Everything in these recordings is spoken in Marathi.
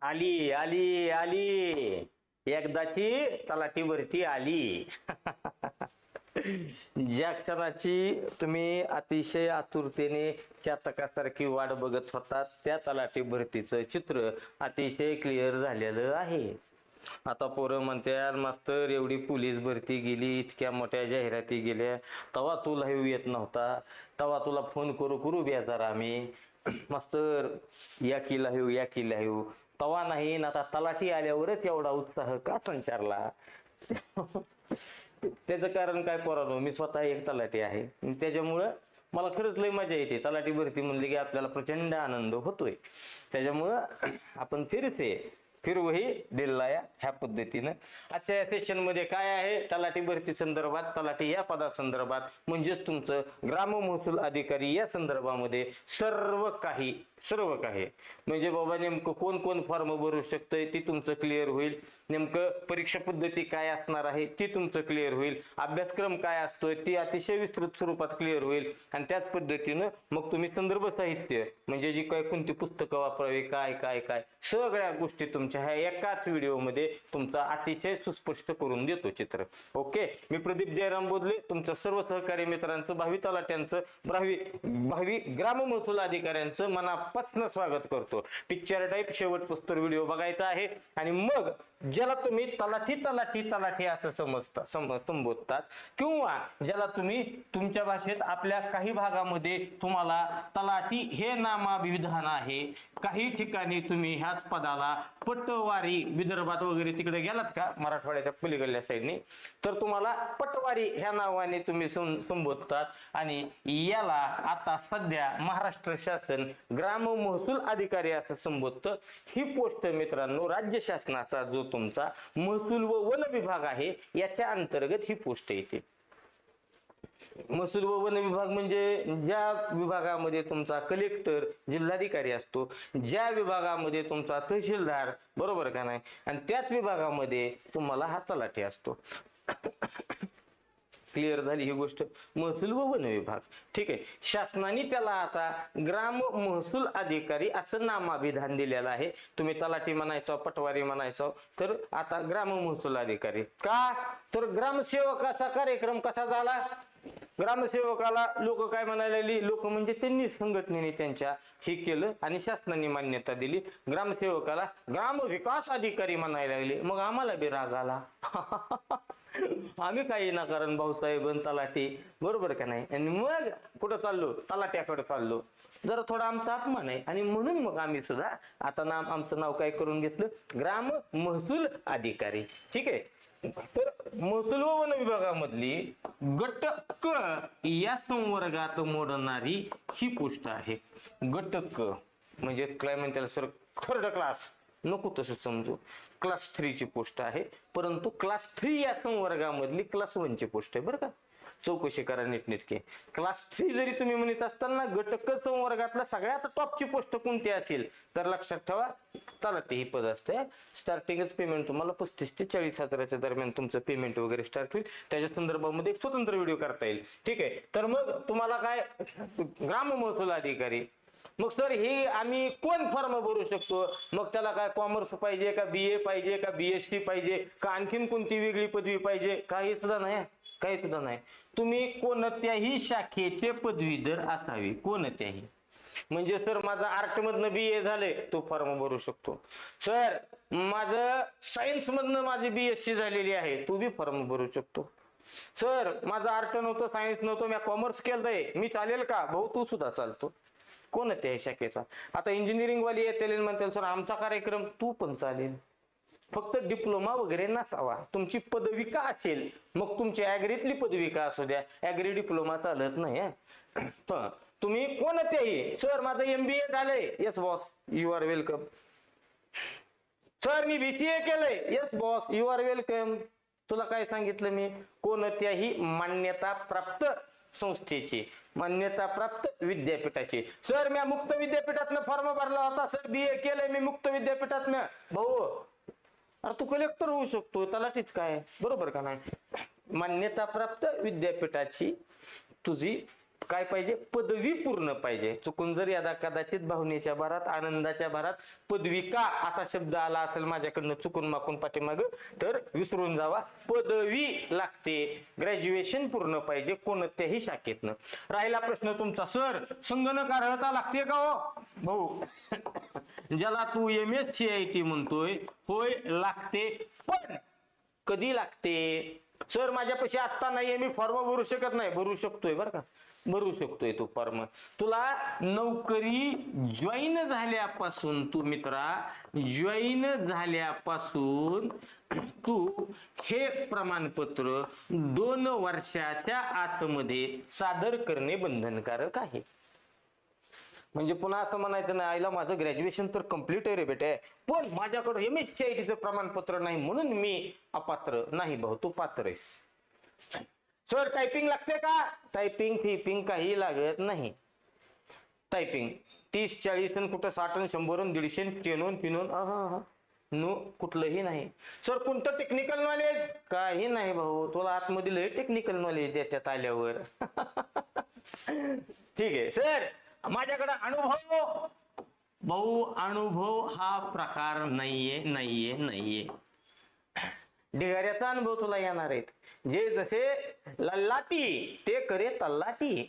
आली आली आली. एकदाची तलाठी भरती आली. ज्या क्षणाची तुम्ही अतिशय आतुरतेने चातकासारखी वाट बघत होता त्या तलाठी भरतीचं चित्र अतिशय क्लिअर झालेलं आहे. आता पोरं म्हणतात मास्तर एवढी पोलीस भरती गेली, इतक्या मोठ्या जाहिराती गेल्या, तवा तू लाईव्ह येत नव्हता, तवा तुला फोन करू करू बेजार आम्ही. मास्तर या की लाईव्ह, या की लाईव्ह, तवा नाही ना आता तलाठी आल्यावरच एवढा उत्साह का संचारला? त्याचं कारण काय पोरांनो, मी स्वतः एक तलाठी आहे, त्याच्यामुळं मला खरंच लय मजा येते. तलाठी भरती म्हणली की आपल्याला प्रचंड आनंद होतोय. त्याच्यामुळं आपण फिर वही दिल्लाया ह्या पद्धतीनं आजच्या या सेशन मध्ये काय आहे, तलाठी भरती संदर्भात, तलाठी या पदासंदर्भात म्हणजेच तुमचं ग्राम महसूल अधिकारी या संदर्भामध्ये सर्व काही म्हणजे बाबा नेमकं कोण कोण फॉर्म भरू शकतंय ती तुमचं क्लिअर होईल. नेमकं परीक्षा पद्धती काय असणार आहे ती तुमचं क्लिअर होईल. अभ्यासक्रम काय असतोय ती अतिशय विस्तृत स्वरूपात क्लिअर होईल. आणि त्याच पद्धतीनं मग तुम्ही संदर्भ साहित्य म्हणजे जी काय कोणती पुस्तकं वापरावी, काय काय काय सगळ्या गोष्टी तुमच्या ह्या एकाच व्हिडिओमध्ये तुमचा अतिशय सुस्पष्ट करून देतो चित्र. ओके, मी प्रदीप जयराम बोधले, तुमचं सर्व सहकारी मित्रांचं, भावी तलाट्यांचं, भावी ग्राम महसूल अधिकाऱ्यांचं मनापासून स्वागत करतो. पिक्चर टाईप शेवटपुस्तर व्हिडिओ बघायचा आहे. आणि मग ज्याला तुम्ही तलाठी तलाठी तलाठी असं संबोधतात किंवा ज्याला तुम्ही तुमच्या भाषेत आपल्या काही भागामध्ये तुम्हाला तलाठी हे नामाभिधान आहे, काही ठिकाणी तुम्ही ह्याच पदाला पटवारी, विदर्भात वगैरे तिकडे गेलात का मराठवाड्याच्या पलीकडल्या साईडने, तर तुम्हाला पटवारी ह्या नावाने तुम्ही संबोधतात. आणि याला आता सध्या महाराष्ट्र शासन ग्राम महसूल अधिकारी असं संबोधतं. ही पोस्ट मित्रांनो राज्य शासनाचा जो तुमचा महसूल व वन विभाग आहे याच्या अंतर्गत ही पोस्ट येते. महसूल व वन विभाग म्हणजे ज्या विभागामध्ये तुमचा कलेक्टर जिल्हाधिकारी असतो, ज्या विभागामध्ये तुमचा तहसीलदार, बरोबर का नाही, आणि त्याच विभागामध्ये तुम्हाला हा तलाठी असतो. क्लिअर झाली ही गोष्ट. महसूल व वन विभाग, ठीक आहे. शासनाने त्याला आता ग्राम महसूल अधिकारी असं नामाभिधान दिलेलं आहे. तुम्ही तलाठी म्हणायचो, पटवारी म्हणायचो, तर आता ग्राम महसूल अधिकारी का, तर ग्रामसेवकाचा कार्यक्रम कसा झाला, ग्रामसेवकाला लोक काय म्हणायला लागली, लोक म्हणजे त्यांनी संघटनेने त्यांच्या हे केलं आणि शासनाने मान्यता दिली. ग्रामसेवकाला ग्राम विकास अधिकारी म्हणायला लागले. मग आम्हाला बी राग आला. आम्ही काही ना कारण भाऊसाहेब तलाठी, बरोबर का नाही, आणि मग कुठं चाललो, तलाट्याकडे चाललो. जरा थोडा आमचा अपमान आहे आणि म्हणून मग आम्ही सुद्धा आता आमचं नाव काय करून घेतलं, ग्राम महसूल अधिकारी. ठीक आहे. तर महसूल व वन विभागामधली गट क या संवर्गात मोडणारी ही पोस्ट आहे. गट क म्हणजे काय म्हणतात सर, थर्ड क्लास नको तसं समजू, क्लास 3 ची पोस्ट आहे. परंतु क्लास 3 या संवर्गामधली क्लास 1 ची पोस्ट आहे बरं का. चौकशी करा नीटनेटके. क्लास 3 जरी तुम्ही म्हणत असताना गट क संवर्गातला सगळ्यात टॉपची पोस्ट कोणती असेल तर लक्षात ठेवा तलाठी ही पद असते. स्टार्टिंगच पेमेंट तुम्हाला 35 ते 40 हजाराच्या दरम्यान तुमचं पेमेंट वगैरे स्टार्ट होईल. त्याच्या संदर्भामध्ये एक स्वतंत्र व्हिडिओ करता येईल. ठीक आहे. तर मग तुम्हाला काय, ग्राम महसूल अधिकारी, मग सर हे आम्ही कोण फॉर्म भरू शकतो, मग त्याला काय कॉमर्स पाहिजे का, BA पाहिजे का, BSc पाहिजे का, आणखीन कोणती वेगळी पदवी पाहिजे, काही सुद्धा नाही, काही सुद्धा नाही. तुम्ही कोणत्याही शाखेचे पदवीधर असावे, कोणत्याही. म्हणजे सर माझं आर्ट मधनं BA झाले तो फॉर्म भरू शकतो. सर माझं सायन्स मधनं माझी BSc झालेली आहे तू बी फॉर्म भरू शकतो. सर माझं आर्ट नव्हतं, सायन्स नव्हतं, मी कॉमर्स केलंय, मी चालेल का, भाऊ तू सुद्धा चालतो, कोणत्याही शाखेचा. आता इंजिनिअरिंग वाली येतील म्हणतील सर आमचा कार्यक्रम, तू पण चालेल, फक्त डिप्लोमा वगैरे नसावा, तुमची पदवी का असेल, मग तुमची ऍग्रीतली पदवी का असू द्या, ऍग्री डिप्लोमा चालत नाही. तुम्ही कोणत्याही, सर माझं MBA झालंय, yes boss you are welcome. Sir मी BCA केलंय, yes boss you are welcome. तुला काय सांगितलं मी, कोणत्याही मान्यता प्राप्त संस्थेची, मान्यता प्राप्त विद्यापीठाची. सर मी मुक्त विद्यापीठातनं फॉर्म भरला होता, सर BA केलंय मी मुक्त विद्यापीठातनं, भाऊ अरे तू कलेक्टर होऊ शकतो, तलाठीच काय, बरोबर का नाही. मान्यता प्राप्त विद्यापीठाची तुझी काय पाहिजे, पदवी पूर्ण पाहिजे. चुकून जर यदा कदाचित भावनेच्या भरात आनंदाच्या भरात पदविका असा शब्द आला असेल माझ्याकडनं चुकून माकून पाठीमाग तर विसरून जावा. पदवी लागते, ग्रॅज्युएशन पूर्ण पाहिजे कोणत्याही शाखेतनं. राहिला प्रश्न तुमचा, सर संगणक अर्हता लागते का हो? भाऊ ज्याला तू MSCIT म्हणतोय, होय लागते, पण कधी लागते? सर माझ्यापाशी आत्ता नाहीये, मी फॉर्म भरू शकत नाही. भरू शकतोय बरं का, भरू शकतोय तू फॉर्म. तुला नोकरी जॉईन झाल्यापासून, तू मित्रा जॉईन झाल्यापासून तू हे प्रमाणपत्र 2 वर्षाच्या आतमध्ये सादर करणे बंधनकारक आहे. म्हणजे पुन्हा असं म्हणायचं नाही आईला माझं ग्रॅज्युएशन तर कम्प्लीट आहे रे बेटे, पण माझ्याकडे MSCITचं प्रमाणपत्र नाही म्हणून मी अपात्र. नाही भाऊ, तू पात्र आहेस. सर टायपिंग लागते का? टायपिंग फिपिंग काही लागत नाही. टायपिंग 30-40 आणि कुठं 60 आणि 100 आणि 150 टेनोन पिनोन नो, कुठलंही नाही. सर कोणतं टेक्निकल नॉलेज? काही नाही भाऊ, तुला आतमध्ये लय टेक्निकल नॉलेज देण्यात आल्यावर. ठीक आहे सर, माझ्याकडे अनुभव. भाऊ अनुभव हा प्रकार नाहीये. ढिगाऱ्याचा अनुभव तुला येणार आहेत. जे जसे लल्लाटी ते करे तल्लाटी.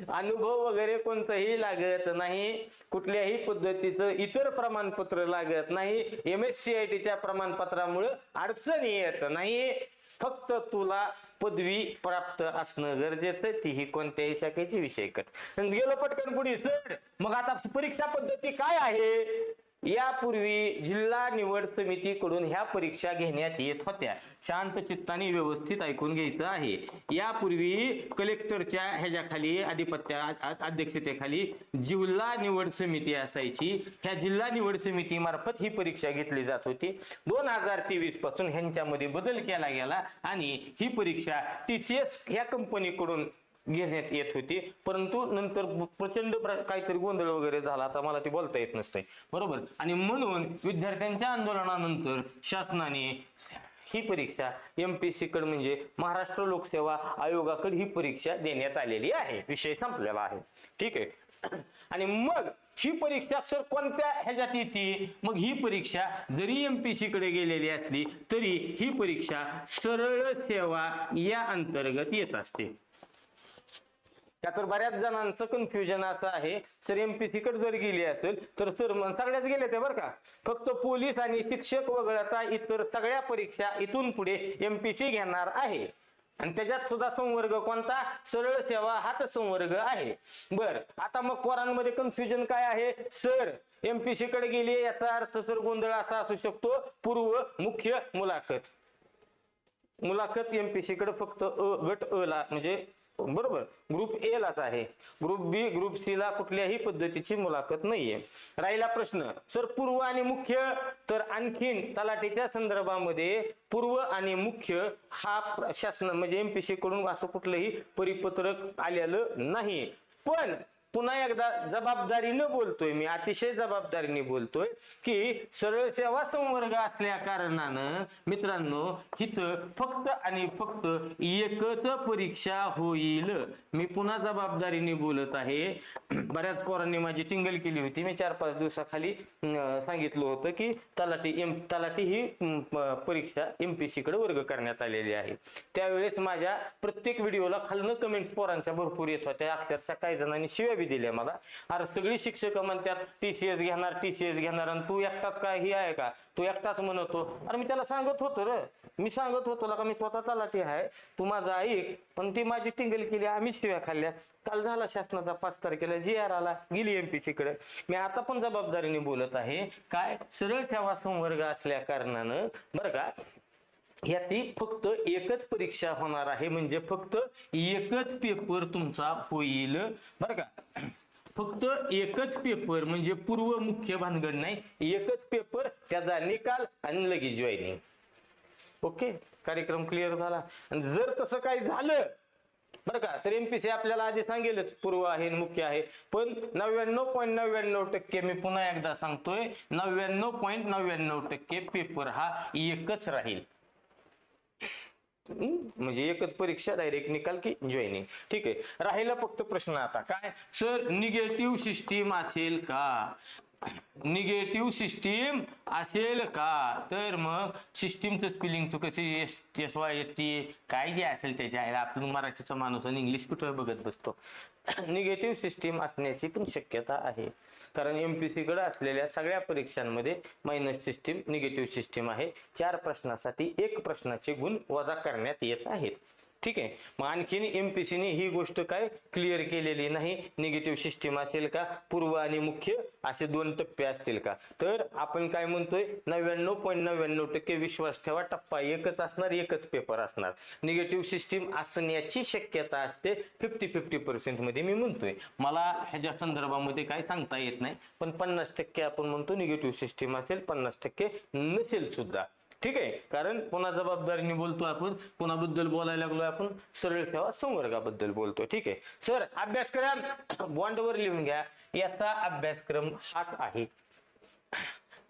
अनुभव वगैरे कोणतंही लागत नाही, कुठल्याही पद्धतीचं इतर प्रमाणपत्र लागत नाही. MSCITच्या प्रमाणपत्रामुळे अडचण येत नाही. फक्त तुला पदवी प्राप्त असणं गरजेचं, तीही कोणत्याही शाखेची विषय कर. गेलो पटकन पुढे. सर मग आता परीक्षा पद्धती काय आहे? यापूर्वी जिल्हा निवड समितीकडून ह्या परीक्षा घेण्यात येत होत्या. शांत चित्ताने व्यवस्थित ऐकून घ्यायचं आहे. यापूर्वी कलेक्टरच्या ह्याच्याखाली अध्यक्षतेखाली जिल्हा निवड समिती असायची. ह्या जिल्हा निवड समिती मार्फत ही परीक्षा घेतली जात होती. 2023 पासून ह्यांच्यामध्ये बदल केला गेला आणि ही परीक्षा TCS ह्या कंपनीकडून घेण्यात येत होती. परंतु नंतर प्रचंड काहीतरी गोंधळ वगैरे झाला, आता मला ते बोलता येत नसतंय बरोबर. आणि म्हणून विद्यार्थ्यांच्या आंदोलनानंतर शासनाने ही परीक्षा MPSC कडे म्हणजे महाराष्ट्र लोकसेवा आयोगाकडे ही परीक्षा देण्यात आलेली आहे. विषय संपलेला आहे. ठीक आहे. आणि मग ही परीक्षा सर कोणत्या ह्याच्यात येते? मग ही परीक्षा जरी MPSC कडे गेलेली असली तरी ही परीक्षा सरळ सेवा या अंतर्गत येत असते. त्यातर बऱ्याच जणांचं कन्फ्युजन असं आहे, सर MPSC कडे जर गेली असेल तर सर सगळ्याच गेले ते बरं का, फक्त पोलीस आणि शिक्षक वगळता इतर सगळ्या परीक्षा इथून पुढे MPSC घेणार आहे. आणि त्याच्यात सुद्धा संवर्ग कोणता? सरळ सेवा हाच संवर्ग आहे. बर, आता मग पोरांमध्ये कन्फ्युजन काय आहे? सर MPSC कडे गेली याचा अर्थ सर गोंधळ असा असू शकतो, पूर्व मुख्य मुलाखत MPSC कडे फक्त गट अ ला म्हणजे बरोबर ग्रुप ए लाच आहे. ग्रुप बी ग्रुप सी ला कुठल्याही पद्धतीची मुलाखत नाहीये. राहिला प्रश्न, सर पूर्व आणि मुख्य, तर आणखीन तलाठीच्या संदर्भामध्ये पूर्व आणि मुख्य हा शासन म्हणजे MPSC कडून असं कुठलंही परिपत्रक आलेलं नाही. पण पुन्हा एकदा जबाबदारीने बोलतोय मी, अतिशय जबाबदारीने बोलतोय की सरळ सेवा संवर्ग असल्या कारणानं मित्रांनो इथं फक्त आणि फक्त एकच परीक्षा होईल. मी पुन्हा जबाबदारीने बोलत आहे. बऱ्याच पोरांनी माझी टिंगल केली होती. मी 4-5 दिवसाखाली सांगितलं होतं की तलाठी ही परीक्षा MPSC कडे वर्ग करण्यात आलेली आहे. त्यावेळेस माझ्या प्रत्येक व्हिडिओला खालनं कमेंट्स पोरांच्या भरपूर येत होत्या. अक्षरशः काही जणांनी शिव्या दिल्या मला. अरे सगळी शिक्षक म्हणतात TCS घेणार आणि तू एकटाच काय ही आहे का, तू एकटाच म्हणतो. अरे मी त्याला सांगत होतो रे, मी सांगत होतो का मी स्वतः तलाठी आहे, तू माझा ऐक. पण ती माझी टिंगल केली, आम्ही शिव्या खाल्ल्या. काल झाला शासनाचा 5 तारखेला GR आला, गेली MPSC कडे. मी आता पण जबाबदारीने बोलत आहे. काय सरळ सेवा संवर्ग असल्या कारणानं बरं का याची फक्त एकच परीक्षा होणार आहे. म्हणजे फक्त एकच पेपर तुमचा होईल बरं का. फक्त एकच पेपर म्हणजे पूर्व मुख्य भानगड नाही, एकच पेपर, त्याचा निकाल आणि लगेच जॉईनिंग. ओके, कार्यक्रम क्लिअर झाला. आणि जर तसं काही झालं बरं का तर MPSC आपल्याला आधी सांगेलच पूर्व आहे मुख्य आहे. पण 99.99% मी पुन्हा एकदा सांगतोय 99.99% पेपर हा एकच राहील. म्हणजे एकच परीक्षा डायरेक्ट निकाल की जॉईनिंग. ठीक आहे, राहिला फक्त प्रश्न आता काय, सर निगेटिव्ह सिस्टीम असेल का, निगेटिव्ह सिस्टीम असेल का, तर मग सिस्टीमचं स्पेलिंग कशी SYST काय जे असेल त्याच्या आहे, आपण मराठीचा माणूस आणि इंग्लिश कुठे बघत बसतो. निगेटिव्ह सिस्टीम असण्याची पण शक्यता आहे, कारण MPSC कडे असलेल्या सगळ्या परीक्षांमध्ये मायनस सिस्टीम निगेटिव्ह सिस्टीम आहे. 4 प्रश्नासाठी 1 प्रश्नाचे गुण वजा करण्यात येत आहेत. ठीक आहे, मग आणखीन MPSC ने ही गोष्ट काय क्लिअर केलेली नाही, निगेटिव्ह सिस्टीम असेल का, पूर्व आणि मुख्य असे 2 टप्पे असतील का. तर आपण काय म्हणतोय, 99.99% विश्वास ठेवा, टप्पा एकच असणार, एकच पेपर असणार. निगेटिव्ह सिस्टीम असण्याची शक्यता असते 50-50% मध्ये मी म्हणतोय. मला ह्याच्या संदर्भामध्ये काय सांगता येत नाही, पण 50% आपण म्हणतो निगेटिव्ह सिस्टीम असेल, 50% नसेल सुद्धा. ठीक आहे, कारण पुन्हा जबाबदारीने बोलतो आपण, कोणाबद्दल बोलायला लागलो आपण, सरळ सेवा संवर्गाबद्दल बोलतो. ठीक आहे सर, अभ्यासक्रम बॉन्डवर लिहून घ्या, याचा अभ्यासक्रम हाच आहे.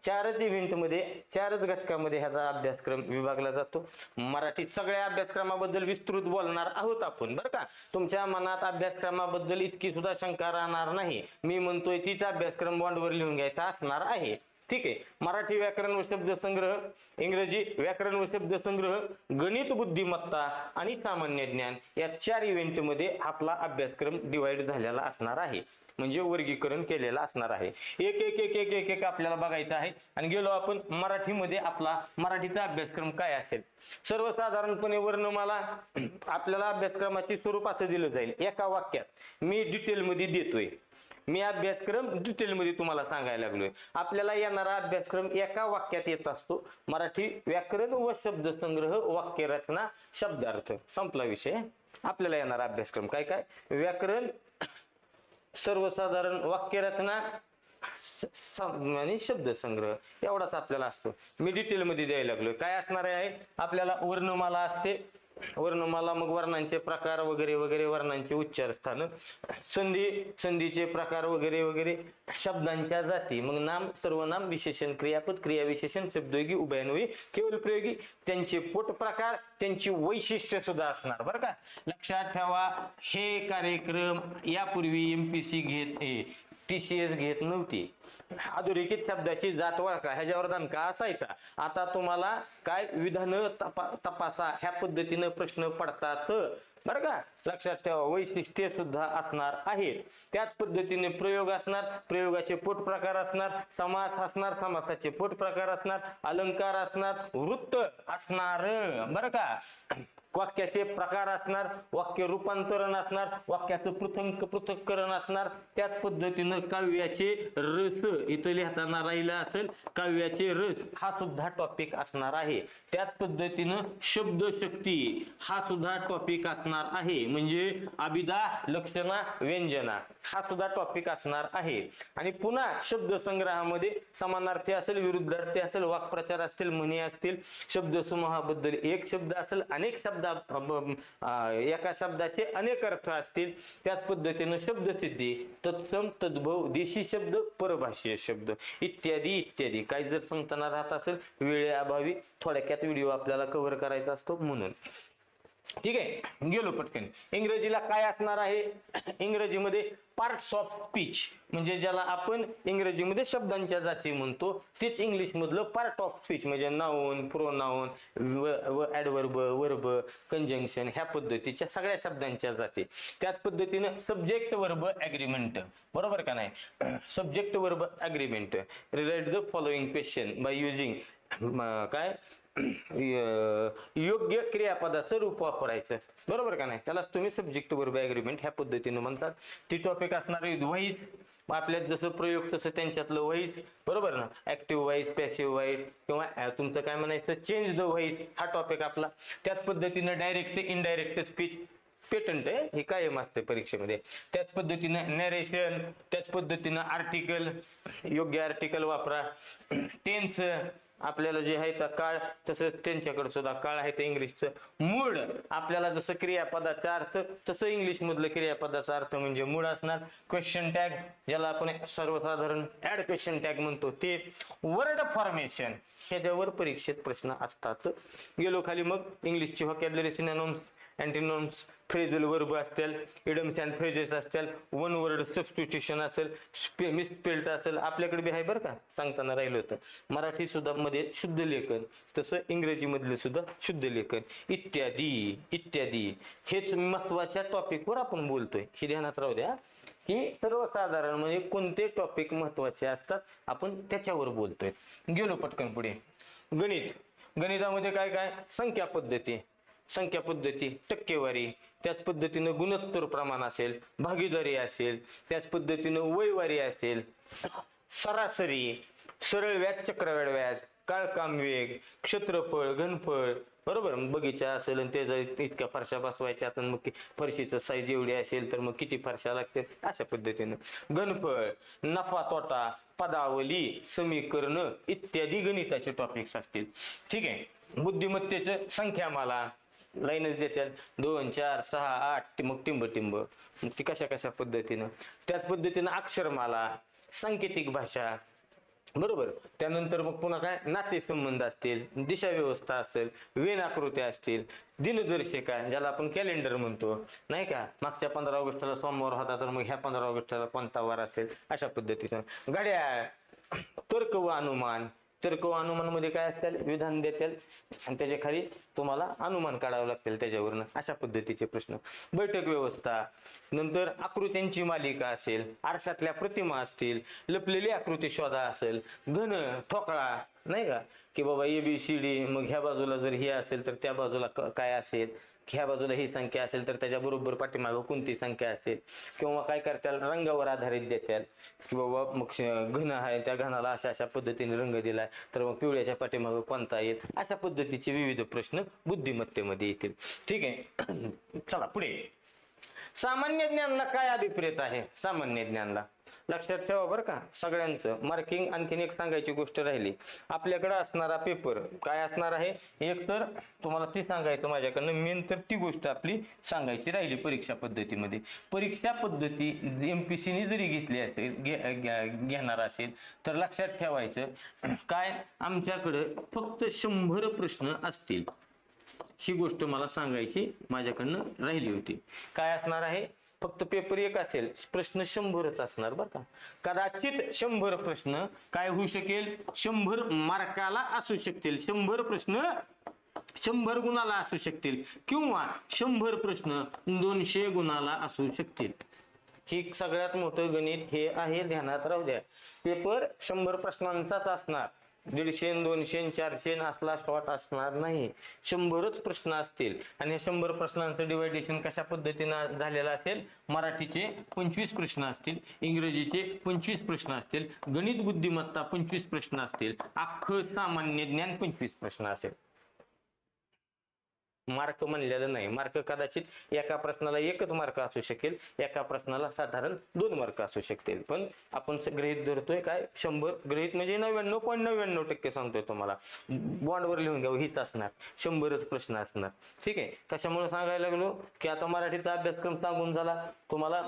4च इव्हेंट मध्ये 4च घटकामध्ये ह्याचा अभ्यासक्रम विभागला जातो. मराठी सगळ्या अभ्यासक्रमाबद्दल विस्तृत बोलणार आहोत आपण, बरं का. तुमच्या मनात अभ्यासक्रमाबद्दल इतकी सुद्धा शंका राहणार नाही. मी म्हणतोय तीच अभ्यासक्रम बॉन्डवर लिहून घ्यायचा असणार आहे. ठीक आहे, मराठी व्याकरण व शब्दसंग्रह, इंग्रजी व्याकरण व शब्दसंग्रह, गणित बुद्धिमत्ता आणि सामान्य ज्ञान या 4 इव्हेंट मध्ये आपला अभ्यासक्रम डिवाइड झालेला असणार आहे, म्हणजे वर्गीकरण केलेलं असणार आहे. एक एक एक एक एक एक आपल्याला बघायचं आहे. आणि गेलो आपण मराठीमध्ये, आपला मराठीचा अभ्यासक्रम काय असेल. सर्वसाधारणपणे वर्णमाला आपल्याला अभ्यासक्रमाचे स्वरूप असं दिलं जाईल, एका वाक्यात मी डिटेल मध्ये देतोय. मी अभ्यासक्रम डिटेल मध्ये तुम्हाला सांगायला लागलोय. आपल्याला येणारा अभ्यासक्रम एका वाक्यात येत असतो. मराठी व्याकरण व शब्दसंग्रह, वाक्यरचना, शब्दार्थ, संपला विषय. आपल्याला येणारा अभ्यासक्रम काय काय, व्याकरण, सर्वसाधारण, वाक्यरचना आणि शब्दसंग्रह, एवढाच आपल्याला असतो. मी डिटेल मध्ये द्यायला लागलोय. काय असणार आहे आपल्याला, वर्णमाला असते, वर्णमाला, मग वर्णांचे प्रकार वगैरे वगैरे, वर्णांचे उच्चार स्थान, संधी, संधीचे प्रकार वगैरे वगैरे, शब्दांच्या जाती, मग नाम, सर्वनाम, विशेषण, क्रियापद, क्रियाविशेषण, शब्दयोगी, उभयान्वयी, केवळ प्रयोगी, त्यांचे पोट प्रकार, त्यांची वैशिष्ट्य सुद्धा असणार. बरं का, लक्षात ठेवा, हे कार्यक्रम यापूर्वी MPSC घेत TCS घेत नव्हती. अधोरेखित शब्दाची जात ओळखा ह्याच्यावर दणका असायचा. आता तुम्हाला काय विधान तपासा ह्या पद्धतीनं प्रश्न पडतात. बरं का, लक्षात ठेवा, वैशिष्ट्ये सुद्धा असणार आहेत. त्याच पद्धतीने प्रयोग असणार, प्रयोगाचे पोट प्रकार असणार, समास असणार, समासाचे पोट प्रकार असणार, अलंकार असणार, वृत्त असणार. बरं का, वाक्याचे प्रकार असणार, वाक्य रूपांतरण असणार, वाक्याचं पृथक्करण असणार. त्याच पद्धतीनं काव्याचे रस, इथं लिहिताना राहिला असेल काव्याचे रस, हा सुद्धा टॉपिक असणार आहे. त्याच पद्धतीनं शब्दशक्ती हा सुद्धा टॉपिक असणार आहे, म्हणजे अभिधा, लक्षणा, व्यंजना हा सुद्धा टॉपिक असणार आहे. आणि पुन्हा शब्दसंग्रहामध्ये समानार्थी असेल, विरुद्धार्थी असेल, वाक्प्रचार असतील, म्हणी असतील, शब्दसमूहाबद्दल एक शब्द असेल, अनेक शब्द, एका शब्दाचे अनेक अर्थ असतील. त्याच पद्धतीने शब्दसिद्धी, तत्सम, तद्भव, देशी शब्द, परभाषीय शब्द इत्यादी इत्यादी. काही जर सांगताना राहत असेल, वेळेअभावी थोडक्यात व्हिडिओ आपल्याला कव्हर करायचा असतो म्हणून. ठीक आहे, गेलो पटकन. इंग्रजीला काय असणार आहे, इंग्रजीमध्ये पार्ट्स ऑफ स्पीच, म्हणजे ज्याला आपण इंग्रजीमध्ये शब्दांच्या जाती म्हणतो, तेच इंग्लिश मधलं पार्ट ऑफ स्पीच, म्हणजे noun, pronoun, adverb, verb, conjunction ह्या पद्धतीच्या सगळ्या शब्दांच्या जाती. त्याच पद्धतीने सब्जेक्ट वर्ब ऍग्रीमेंट, बरोबर का नाही, subject verb agreement, write the following question by using काय, योग्य क्रियापदाचं रूप वापरायचं, बरोबर का नाही, त्याला तुम्ही सब्जेक्ट वर्ब ऍग्रीमेंट ह्या पद्धतीने म्हणतात. ती टॉपिक असणार आहे व्हॉइस, आपल्यात जसं प्रयोग तसं त्यांच्यातलं व्हॉइस, बरोबर ना, ऍक्टिव्ह व्हॉइस, पॅसिव्ह व्हॉइस, किंवा तुमचं काय म्हणायचं, चेंज द व्हॉइस हा टॉपिक आपला. त्याच पद्धतीने डायरेक्ट इनडायरेक्ट स्पीच पेटंट आहे, हे कायम असते परीक्षेमध्ये. त्याच पद्धतीनं नरेशन, त्याच पद्धतीनं आर्टिकल, योग्य आर्टिकल वापरा, टेन्स, आपल्याला जे आहे तर काळ, तसंच त्यांच्याकडे सुद्धा काळ आहे. ते इंग्लिशचं मूळ, आपल्याला जसं क्रियापदाचा अर्थ तसं इंग्लिश मधलं क्रियापदाचा अर्थ म्हणजे मूळ असणार. क्वेश्चन टॅग, ज्याला आपण सर्वसाधारण ऍड क्वेश्चन टॅग म्हणतो, ते वर्ड फॉर्मेशन, ह्याच्यावर परीक्षेत प्रश्न असतात. गेलो खाली, मग इंग्लिशची व्होकॅब्युलरी, सिनोनिम्स, अँटिनोम्स, फ्रेजल वर्ब असतील, इडम्स अँड फ्रेजेस असतील, वन वर्ड सबस्टिट्यूशन असेल, मिसस्पेल्ड असेल, आपल्याकडे बी आहे बरं का, सांगताना राहिलं होतं. मराठी सुद्धा मध्ये शुद्ध लेखन, तसं इंग्रजी मधलं सुद्धा शुद्ध लेखन, इत्यादी इत्यादी. हेच महत्वाच्या टॉपिकवर आपण बोलतोय, हे ध्यानात राहू द्या की सर्वसाधारण म्हणजे कोणते टॉपिक महत्वाचे असतात आपण त्याच्यावर बोलतोय. गेलो पटकन पुढे. गणित, गणितामध्ये काय काय, संख्या पद्धती, संख्या पद्धती, टक्केवारी, त्याच पद्धतीनं गुणोत्तर प्रमाण असेल, भागीदारी असेल, त्याच पद्धतीनं वयवारी असेल, सरासरी, सरळ व्याज, चक्रवाढ व्याज, काळकाम वेग, क्षेत्रफळ, घनफळ, बरोबर. बगीचा असेल आणि त्याचा इतक्या फरशा बसवायच्या, आता मग फरशीचं साईज एवढी असेल तर मग किती फरशा लागते, अशा पद्धतीनं. घनफळ, नफा तोटा, पदावली, समीकरण इत्यादी गणिताचे टॉपिक्स असतील. ठीक आहे. बुद्धिमत्तेचं संख्यामाला, लाईनच देतात 2 4 6 8, मग टिंब टिंब, मग ती कशा कशा पद्धतीनं. त्याच पद्धतीनं अक्षरमाला, सांकेतिक भाषा, बरोबर. त्यानंतर मग पुन्हा काय, नातेसंबंध असतील, दिशा व्यवस्था असेल, वेन आकृत्या असतील, दिनदर्शिका, ज्याला आपण कॅलेंडर म्हणतो नाही का, मागच्या 15 ऑगस्टला सोमवार होता तर मग ह्या 15 ऑगस्टला कोणता वार असेल, अशा पद्धतीचं. घड्याळ, तर्क व अनुमान, तर्क व अनुमान मध्ये काय असतील, विधान देतील आणि त्याच्या खाली तुम्हाला अनुमान काढावं लागतील त्याच्यावरनं, अशा पद्धतीचे प्रश्न. बैठक व्यवस्था, नंतर आकृत्यांची मालिका असेल, आरशातल्या प्रतिमा असतील, लपलेली आकृती शोधा असेल, घन ठोकळा नाही का, की बाबा ABCD, मग ह्या बाजूला जर हे असेल तर त्या बाजूला काय असेल, ह्या बाजूला ही संख्या असेल तर त्याच्या बरोबर पाठीमागं कोणती संख्या असेल, किंवा काय करताल, रंगावर आधारित देतात की बाबा मग घन आहे त्या घनाला अशा अशा पद्धतीने रंग दिलाय तर मग पिवळ्याच्या पाठीमागं कोणता येईल, अशा पद्धतीचे विविध प्रश्न बुद्धिमत्तेमध्ये येतील. ठीक आहे. चला पुढे. सामान्य ज्ञानला काय अभिप्रेत आहे, सामान्य ज्ञानला लक्षात ठेवा बरं का सगळ्यांचं. मार्किंग आणखीन एक सांगायची गोष्ट राहिली, आपल्याकडे असणारा पेपर काय असणार आहे, एक तर तुम्हाला ती सांगायचं माझ्याकडनं, मेन तर ती गोष्ट आपली सांगायची राहिली परीक्षा पद्धतीमध्ये. परीक्षा पद्धती MPSC ने जरी घेतली असेल, घेणार असेल तर लक्षात ठेवायचं काय, आमच्याकडे फक्त 100 प्रश्न असतील, ही गोष्ट मला सांगायची माझ्याकडनं राहिली होती. काय असणार आहे, फक्त पेपर एक असेल, प्रश्न 100च असणार बरं का. कदाचित 100 प्रश्न काय होऊ शकेल, 100 मार्काला असू शकतील, 100 प्रश्न 100 गुणाला असू शकतील, किंवा 100 प्रश्न 200 गुणाला असू शकतील. ही सगळ्यात मोठं गणित हे आहे, ध्यानात राहू द्या. पेपर 100 प्रश्नांचाच असणार, 150 200 400 असला शॉर्ट असणार नाही, 100च प्रश्न असतील. आणि 100 प्रश्नांचं डिवायडेशन कशा पद्धतीनं झालेलं असेल, मराठीचे 25 प्रश्न असतील, इंग्रजीचे 25 प्रश्न असतील, गणित बुद्धिमत्ता 25 प्रश्न असतील, अख्खं सामान्य ज्ञान 25 प्रश्न असेल. मार्क म्हणलेलं नाही, मार्क कदाचित एका प्रश्नाला 1च मार्क असू शकेल, एका प्रश्नाला साधारण 2 मार्क असू शकतील. पण आपण गृहीत धरतोय काय, 100 गृहीत म्हणजे 99.99% सांगतोय तुम्हाला, बॉन्डवर लिहून घ्यावं, हीच असणार, 100च प्रश्न असणार. ठीक आहे. कशामुळे सांगायला लागलो की आता मराठीचा अभ्यासक्रम सांगून झाला तुम्हाला,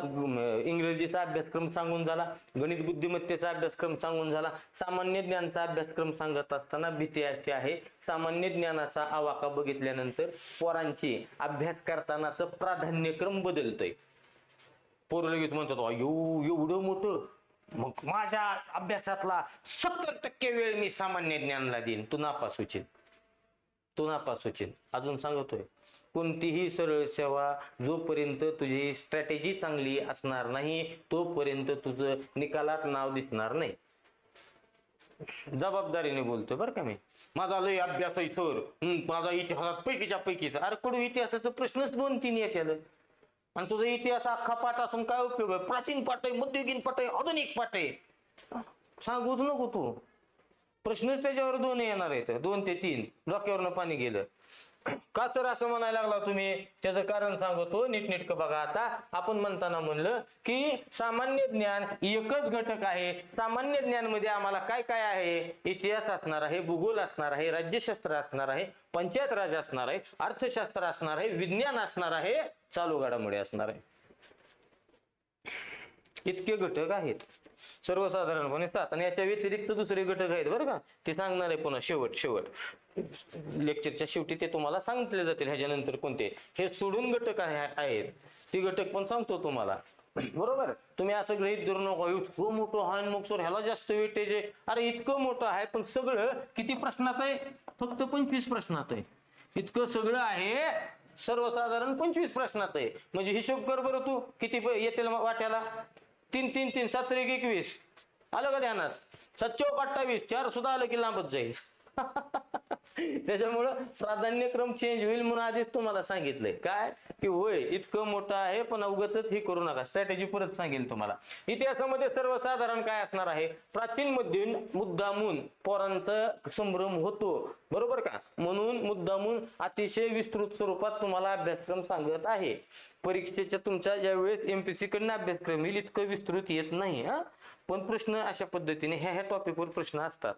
इंग्रजीचा अभ्यासक्रम सांगून झाला, गणित बुद्धिमत्तेचा अभ्यासक्रम सांगून झाला, सामान्य ज्ञानचा अभ्यासक्रम सांगत असताना भीती अशी आहे, सामान्य ज्ञानाचा आवाका बघितल्यानंतर पोरांची अभ्यास करतानाच प्राधान्यक्रम बदलतोय. पोरं लगेच म्हणतात एवढं मोठं, मग माझ्या अभ्यासातला 70% वेळ मी सामान्य ज्ञानला देईन, तू नापास होशील, तू नापास होशील. अजून सांगतोय, कोणतीही सरळ सेवा जोपर्यंत तुझी स्ट्रॅटेजी चांगली असणार नाही तोपर्यंत तुझं निकालात नाव दिसणार नाही. जबाबदारीने बोलतोय बरं का मी. माझा लय अभ्यास आहे सर, माझा इतिहासात पैकीच्या पैकीचा, अरे कडू इतिहासाचा प्रश्नच 2-3 येतात आणि तुझा इतिहास अख्खा पाठ असून काय उपयोग आहे, प्राचीन पाठ आहे, मध्ययुगीन पाठ आहे, आधुनिक पाठ आहे, सांगूच नको तू. प्रश्नच त्याच्यावर 2 येणार आहेत, 2 ते 3, डोक्यावरनं पाणी गेलं. का सर असं म्हणायला लागला तुम्ही? त्याचं कारण सांगतो, नीटनेटकं बघा. आता आपण म्हणताना म्हणलं की सामान्य ज्ञान एकच घटक आहे. सामान्य ज्ञान मध्ये आम्हाला काय काय आहे? इतिहास असणार आहे, भूगोल असणार आहे, राज्यशास्त्र असणार आहे, पंचायत राज असणार आहे, अर्थशास्त्र असणार आहे, विज्ञान असणार आहे, चालू घडामोडी असणार आहे. इतके घटक आहेत सर्वसाधारणपणे 7. आणि याच्या व्यतिरिक्त दुसरे घटक आहेत बरं का, ते सांगणार आहे पुन्हा शेवट लेक्चरच्या शेवटी ते तुम्हाला सांगितले जातील. ह्याच्यानंतर कोणते हे सोडून घटक आहेत ते घटक पण सांगतो तुम्हाला. बरोबर, तुम्ही असं गृहीत धरू नका इतकं मोठं आहे मग सर ह्याला जास्त वेटेज आहे. अरे इतकं मोठं आहे पण सगळं किती प्रश्नात आहे? फक्त 25 प्रश्नात आहे. इतकं सगळं आहे सर्वसाधारण 25 प्रश्नात आहे. म्हणजे हिशोब कर बरं तू, किती येतील वाट्याला? 3 3 3 7 1 21 आलं का ध्यानात? 7 चौक 28 4 सुद्धा आलं की लांबच जाईल. त्याच्यामुळं प्राधान्यक्रम चेंज होईल म्हणून आधीच तुम्हाला सांगितलंय काय की होय इतकं मोठं आहे पण उगाचच हे करू नका. स्ट्रॅटेजी परत सांगेल तुम्हाला. इतिहासामध्ये सर्वसाधारण काय असणार आहे? प्राचीन मधून मुद्दामून पोरांचा संभ्रम होतो बरोबर का, म्हणून मुद्दामून अतिशय विस्तृत स्वरूपात तुम्हाला अभ्यासक्रम सांगत आहे. परीक्षेच्या तुमच्या ज्यावेळेस एमपीसी कडनं अभ्यासक्रम येईल इतकं विस्तृत येत नाही हा, पण प्रश्न अशा पद्धतीने ह्या टॉपिकवर प्रश्न असतात.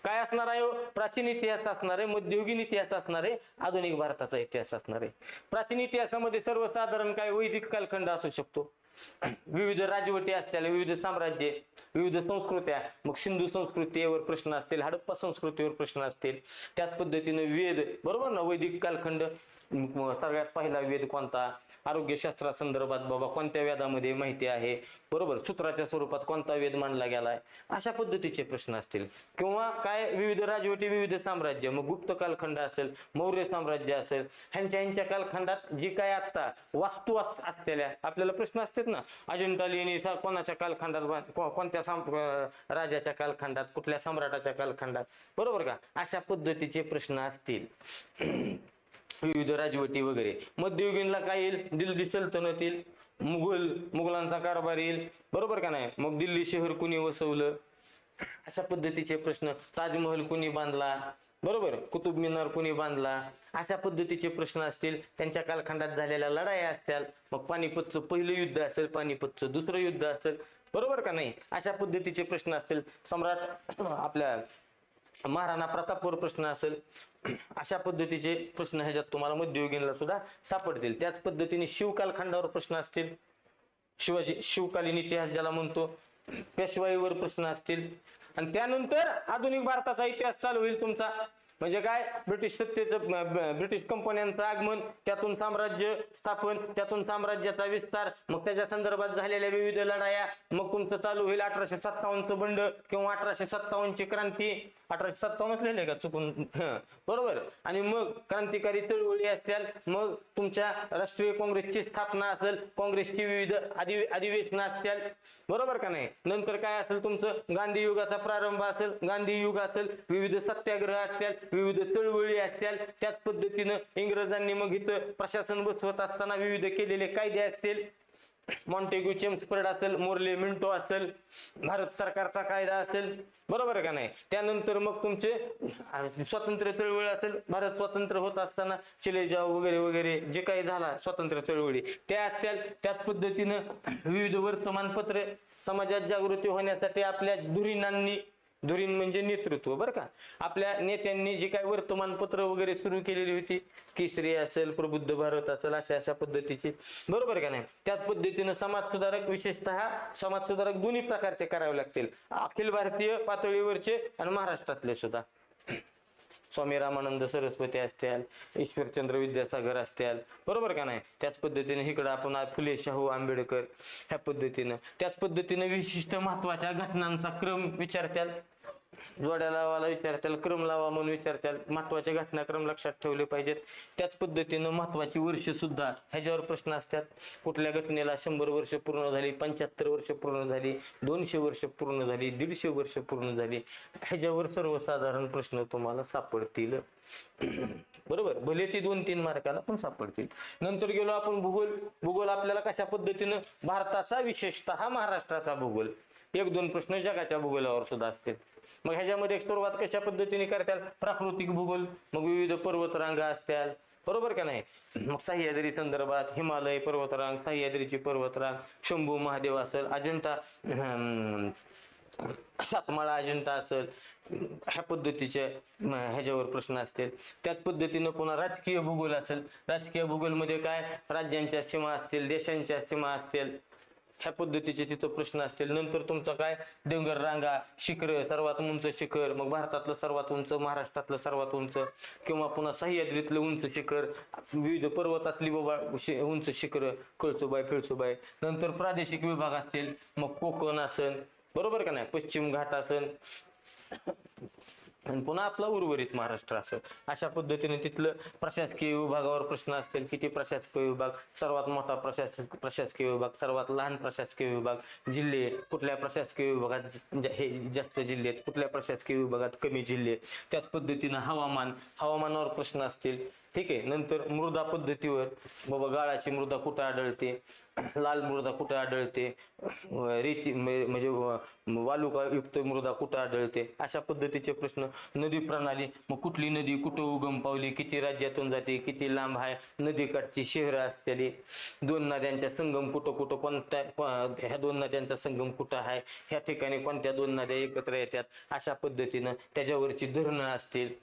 काय असणार आहे? प्राचीन इतिहास असणार आहे, मध्ययुगीन इतिहास असणार आहे, आधुनिक भारताचा इतिहास असणार आहे. प्राचीन इतिहासामध्ये सर्वसाधारण काय वैदिक कालखंड असू शकतो, विविध राजवटी असतील, विविध साम्राज्ये, विविध संस्कृत्या, मग सिंधू संस्कृतीवर प्रश्न असतील, हडप्पा संस्कृतीवर प्रश्न असतील. त्याच पद्धतीने वेद बरोबर ना, वैदिक कालखंड सगळ्यात पहिला वेद कोणता? आरोग्यशास्त्रा संदर्भात बाबा कोणत्या वेदामध्ये माहिती आहे बरोबर, सूत्राच्या स्वरूपात कोणता वेद मांडला गेलाय, अशा पद्धतीचे प्रश्न असतील. किंवा काय विविध राजवटी, विविध साम्राज्य, मग गुप्त कालखंड असेल, मौर्य साम्राज्य असेल, ह्यांच्या कालखंडात जी काय आता वास्तू असलेल्या आपल्याला प्रश्न असतात ना, अजिंठा लेणी कोणाच्या कालखंडात, कोणत्या राजाच्या कालखंडात, कुठल्या सम्राटाच्या कालखंडात बरोबर का, अशा पद्धतीचे प्रश्न असतील. विविध राजवटी वगैरे. मध्ययुगीनला काय येईल? दिल्ली सल्तनत येईल, मुघलांचा कारभार येईल बरोबर का नाही, मग दिल्ली शहर कुणी वसवलं, अशा पद्धतीचे प्रश्न. ताजमहल कुणी बांधला बरोबर, कुतुब मिनार कुणी बांधला, अशा पद्धतीचे प्रश्न असतील. त्यांच्या कालखंडात झालेल्या लढाया असतील, मग पानिपतचं पहिलं युद्ध असेल, पानिपतचं दुसरं युद्ध असेल बरोबर का नाही, अशा पद्धतीचे प्रश्न असतील. सम्राट आपल्या महाराणा प्रतापवर प्रश्न असेल, अशा पद्धतीचे प्रश्न ह्याच्यात तुम्हाला मध्ययुगीनला सुद्धा सापडतील. त्याच पद्धतीने शिवकालखंडावर प्रश्न असतील, शिवकालीन इतिहास ज्याला म्हणतो, पेशवाईवर प्रश्न असतील. आणि त्यानंतर आधुनिक भारताचा इतिहास चालू होईल तुमचा. म्हणजे काय? ब्रिटिश सत्तेचं, ब्रिटिश कंपन्यांचं आगमन, त्यातून साम्राज्य स्थापन, त्यातून साम्राज्याचा विस्तार, मग त्याच्या संदर्भात झालेल्या विविध लढाया, मग तुमचं चालू होईल 1857चं बंड किंवा 1857ची क्रांती. 1857 लिहिले का चुकून? बरोबर. आणि मग क्रांतिकारी चळवळी असतील, मग तुमच्या राष्ट्रीय काँग्रेसची स्थापना असेल, काँग्रेसची विविध अधिवेशनं असतील बरोबर का नाही. नंतर काय असेल तुमचं? गांधी युगाचा प्रारंभ असेल, गांधी युग असेल, विविध सत्याग्रह असतील, विविध चळवळी असतील. त्याच पद्धतीनं इंग्रजांनी मग इथं प्रशासन बसवत असताना विविध केलेले कायदे असतील, मॉन्टेग्यू चेम्सफर्ड असेल, मोर्ले मिंटो असेल, भारत सरकारचा कायदा असेल बरोबर का नाही. त्यानंतर मग तुमचे स्वातंत्र्य चळवळ असेल, भारत स्वतंत्र होत असताना चिलेजाव वगैरे वगैरे जे काही झाला स्वातंत्र्य चळवळी त्या असतील. त्याच पद्धतीनं विविध वर्तमानपत्र, समाजात जागृती होण्यासाठी आपल्या धुरीण म्हणजे नेतृत्व बरं का, आपल्या नेत्यांनी जी काही वर्तमानपत्र वगैरे सुरू केलेली होती, केसरी असेल, प्रबुद्ध भारत असेल, अशा पद्धतीची बरोबर का नाही. त्याच पद्धतीनं समाजसुधारक, विशेषतः समाजसुधारक दोन्ही प्रकारचे करावे लागतील, अखिल भारतीय पातळीवरचे आणि महाराष्ट्रातले सुद्धा. स्वामी रामानंद सरस्वती असतील, ईश्वरचंद्र विद्यासागर असतील बरोबर का नाही. त्याच पद्धतीने इकडं आपण फुले शाहू आंबेडकर ह्या पद्धतीनं. त्याच पद्धतीनं विशिष्ट महत्वाच्या घटनांचा क्रम विचारत्याल, जोड्या लावायला विचारत्याल, क्रम लावा म्हणून विचारत्याल, महत्वाचे घटनाक्रम लक्षात ठेवले पाहिजेत. त्याच पद्धतीनं महत्वाची वर्ष सुद्धा ह्याच्यावर प्रश्न असतात. कुठल्या घटनेला 100 वर्ष पूर्ण झाली, 75 वर्ष पूर्ण झाली, 200 वर्ष पूर्ण झाली, 150 वर्ष पूर्ण झाली, ह्याच्यावर सर्वसाधारण प्रश्न तुम्हाला सापडतील बरोबर. भले ती 2-3 मार्काला पण सापडतील. नंतर गेलो आपण भूगोल आपल्याला कशा पद्धतीनं भारताचा, विशेषतः महाराष्ट्राचा भूगोल, 1-2 प्रश्न जगाच्या भूगोलावर सुद्धा असतील. मग ह्याच्यामध्ये सुरुवात कशा पद्धतीने करतात? प्राकृतिक भूगोल, मग विविध पर्वतरांगा असतील, बरोबर का नाही. मग सह्याद्री संदर्भात हिमालय पर्वतरांग, सह्याद्रीची पर्वतरांग, शंभू महादेव असेल, अजिंठा सातमाळा अजिंठा असेल, ह्या पद्धतीचे ह्याच्यावर प्रश्न असतील. त्याच पद्धतीनं पुन्हा राजकीय भूगोल असेल, राजकीय भूगोलमध्ये काय राज्यांच्या सीमा असतील, देशांच्या सीमा असतील, ह्या पद्धतीचे तिथं प्रश्न असतील. नंतर तुमचा काय डोंगर रांगा, शिखर, सर्वात उंच शिखर, मग भारतातलं सर्वात उंच, महाराष्ट्रातलं सर्वात उंच, किंवा पुन्हा सह्याद्रीतलं उंच शिखर, विविध पर्वतातली बाबा उंच शिखर, कळसुबाई फिळसुबाई. नंतर प्रादेशिक विभाग असतील, मग कोकण असेल, बरोबर का नाही, पश्चिम घाट असेल, आणि पुन्हा आपला उर्वरित महाराष्ट्र असेल. अशा पद्धतीने तिथलं प्रशासकीय विभागावर प्रश्न असतील. किती प्रशासकीय विभाग, सर्वात मोठा प्रशासकीय विभाग, सर्वात लहान प्रशासकीय विभाग, जिल्हे, कुठल्या प्रशासकीय विभागात हे जास्त जिल्हे आहेत, कुठल्या प्रशासकीय विभागात कमी जिल्हे. त्याच पद्धतीनं हवामानावर प्रश्न असतील. ठीक आहे. नंतर मृदा पद्धतीवर, बाबा गाळाची मृदा कुठं आढळते, लाल मृदा कुठं आढळते, रेती म्हणजे वालुकायुक्त मृदा कुठं आढळते, अशा पद्धतीचे प्रश्न. नदी प्रणाली, मग कुठली नदी कुठं उगम पावली, किती राज्यातून जाते, किती लांब आहे, नदीकाठची शहरं असलेली, दोन नद्यांचा संगम कुठं कुठं, कोणत्या ह्या दोन नद्यांचा संगम कुठं आहे, ह्या ठिकाणी कोणत्या दोन नद्या एकत्र येतात, अशा पद्धतीनं. त्याच्यावरची धरणं असतील,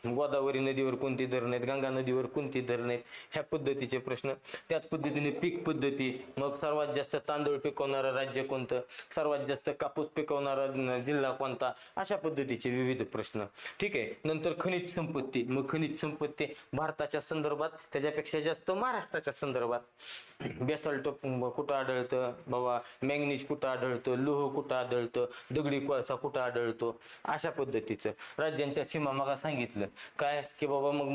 गोदावरी नदीवर कोणती धरणं आहेत, गंगा नदीवर कोणती धरणं आहेत, ह्या पद्धतीचे प्रश्न. त्याच पद्धतीने पीक पद्धती, मग सर्वात जास्त तांदूळ पिकवणारं राज्य कोणतं, सर्वात जास्त कापूस पिकवणारा जिल्हा कोणता, अशा पद्धतीचे विविध प्रश्न. ठीक आहे. नंतर खनिज संपत्ती, मग खनिज संपत्ती भारताच्या संदर्भात, त्याच्यापेक्षा जास्त महाराष्ट्राच्या संदर्भात. बेसॉल्ट कुठं आढळतं बाबा, मॅंगनीज कुठं आढळतं, लोह कुठं आढळतं, दगडी कोळसा कुठं आढळतो, अशा पद्धतीचं. राज्यांच्या सीमा मग सांगितलं काय की बाबा, मग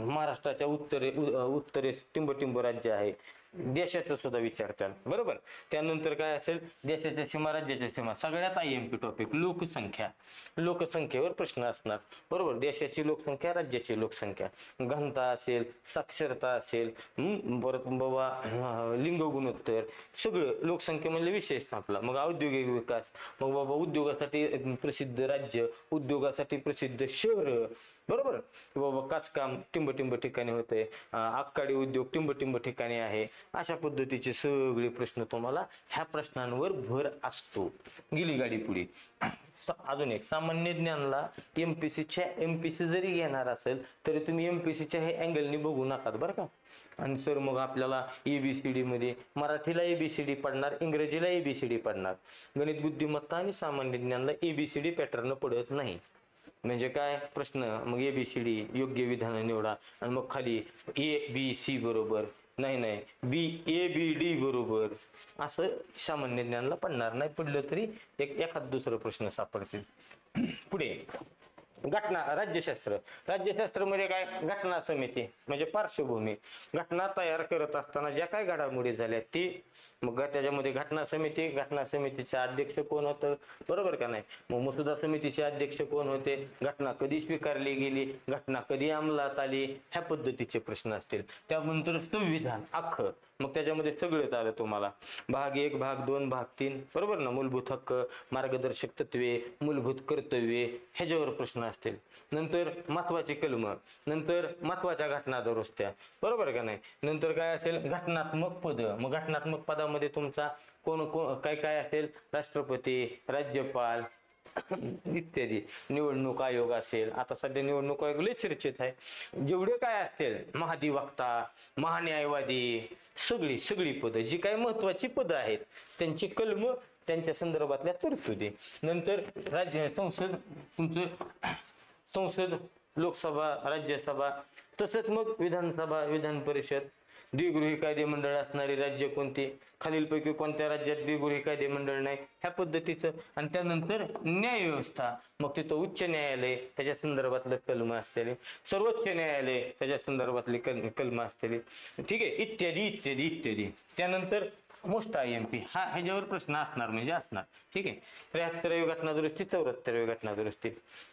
महाराष्ट्राच्या उत्तरेस टिंब राज्य आहे, देशाचा सुद्धा विचारतात, बरोबर. त्यानंतर काय असेल, देशाच्या सीमा, राज्याच्या सीमा. सगळ्यात IMP टॉपिक लोकसंख्या, लोकसंख्येवर प्रश्न असणार, बरोबर. देशाची लोकसंख्या, राज्याची लोकसंख्या, घनता असेल, साक्षरता असेल, परत बाबा लिंग गुणोत्तर, सगळं लोकसंख्या म्हणजे विशेष आपला. मग औद्योगिक विकास, मग बाबा उद्योगासाठी प्रसिद्ध राज्य, उद्योगासाठी प्रसिद्ध शहर, बरोबर. बाबा काचकाम टिंब ठिकाणी होते, आगगाडी उद्योग टिंब ठिकाणी आहे. अशा पद्धतीचे सगळे प्रश्न तुम्हाला ह्या प्रश्नांवर भर असतो. गेली गाडी पुढे. अजून एक, सामान्य ज्ञानला एमपीसी जरी घेणार असेल तरी तुम्ही एमपीसीच्या हे अँगलनी बघू नका बरं का. आणि सर मग आपल्याला ABCD मध्ये मराठीला ABCD पडणार, इंग्रजीला ABCD पडणार, गणित बुद्धिमत्ता आणि सामान्य ज्ञानला ABCD पॅटर्न पडत नाही. म्हणजे काय प्रश्न, मग ABCD योग्य विधान निवडा, आणि मग खाली ABC बरोबर, नाही BABD बरोबर, असं सामान्य ज्ञानला पडणार नाही. पडलं तरी एखाद दुसरं प्रश्न सापडतील. पुढे घटना, राज्यशास्त्र मध्ये काय, घटना समिती म्हणजे पार्श्वभूमी, घटना तयार करत असताना ज्या काय घडामोडी झाल्या ती, मग त्याच्यामध्ये घटना समितीचे अध्यक्ष कोण होतं, बरोबर का नाही. मग मसुदा समितीचे अध्यक्ष कोण होते, घटना कधी स्वीकारली गेली, घटना कधी अंमलात आली, ह्या पद्धतीचे प्रश्न असतील. त्यानंतर संविधान अख्खं, मग त्याच्यामध्ये सगळं आलं तुम्हाला, भाग 1, भाग 2, भाग 3, बरोबर ना. मूलभूत हक्क, मार्गदर्शक तत्वे, मूलभूत कर्तव्ये, ह्याच्यावर प्रश्न असतील. नंतर महत्वाची कलम, नंतर महत्वाच्या घटना दुरुस्त्या, बरोबर का नाही. नंतर काय असेल, घटनात्मक पद, मग घटनात्मक पदामध्ये तुमचा कोण काय असेल, राष्ट्रपती, राज्यपाल इत्यादी. निवडणूक आयोग असेल, आता सध्या निवडणूक आयोग लय चर्चेत आहे. जेवढे काय असतील, महाधिवक्ता, महान्यायवादी, सगळी पद जी काही महत्वाची पदं आहेत त्यांची कलम, त्यांच्या संदर्भातल्या तरतुदी. नंतर संसद, लोकसभा, राज्यसभा, तसंच मग विधानसभा, विधान परिषद, द्विगृही कायदे मंडळ असणारी राज्य कोणती, खालीलपैकी कोणत्या राज्यात द्विगृही कायदे मंडळ नाही, ह्या पद्धतीचं. आणि त्यानंतर न्याय व्यवस्था, मग तिथं उच्च न्यायालय, त्याच्या संदर्भातलं कलम असलेले, सर्वोच्च न्यायालय, त्याच्या संदर्भातली कलम असलेली, ठीक आहे, इत्यादी. त्यानंतर मोस्ट IMP हा ह्याच्यावर प्रश्न असणार म्हणजे असणार. ठीक आहे. 73वी घटना दुरुस्ती, 74वी घटना दुरुस्ती.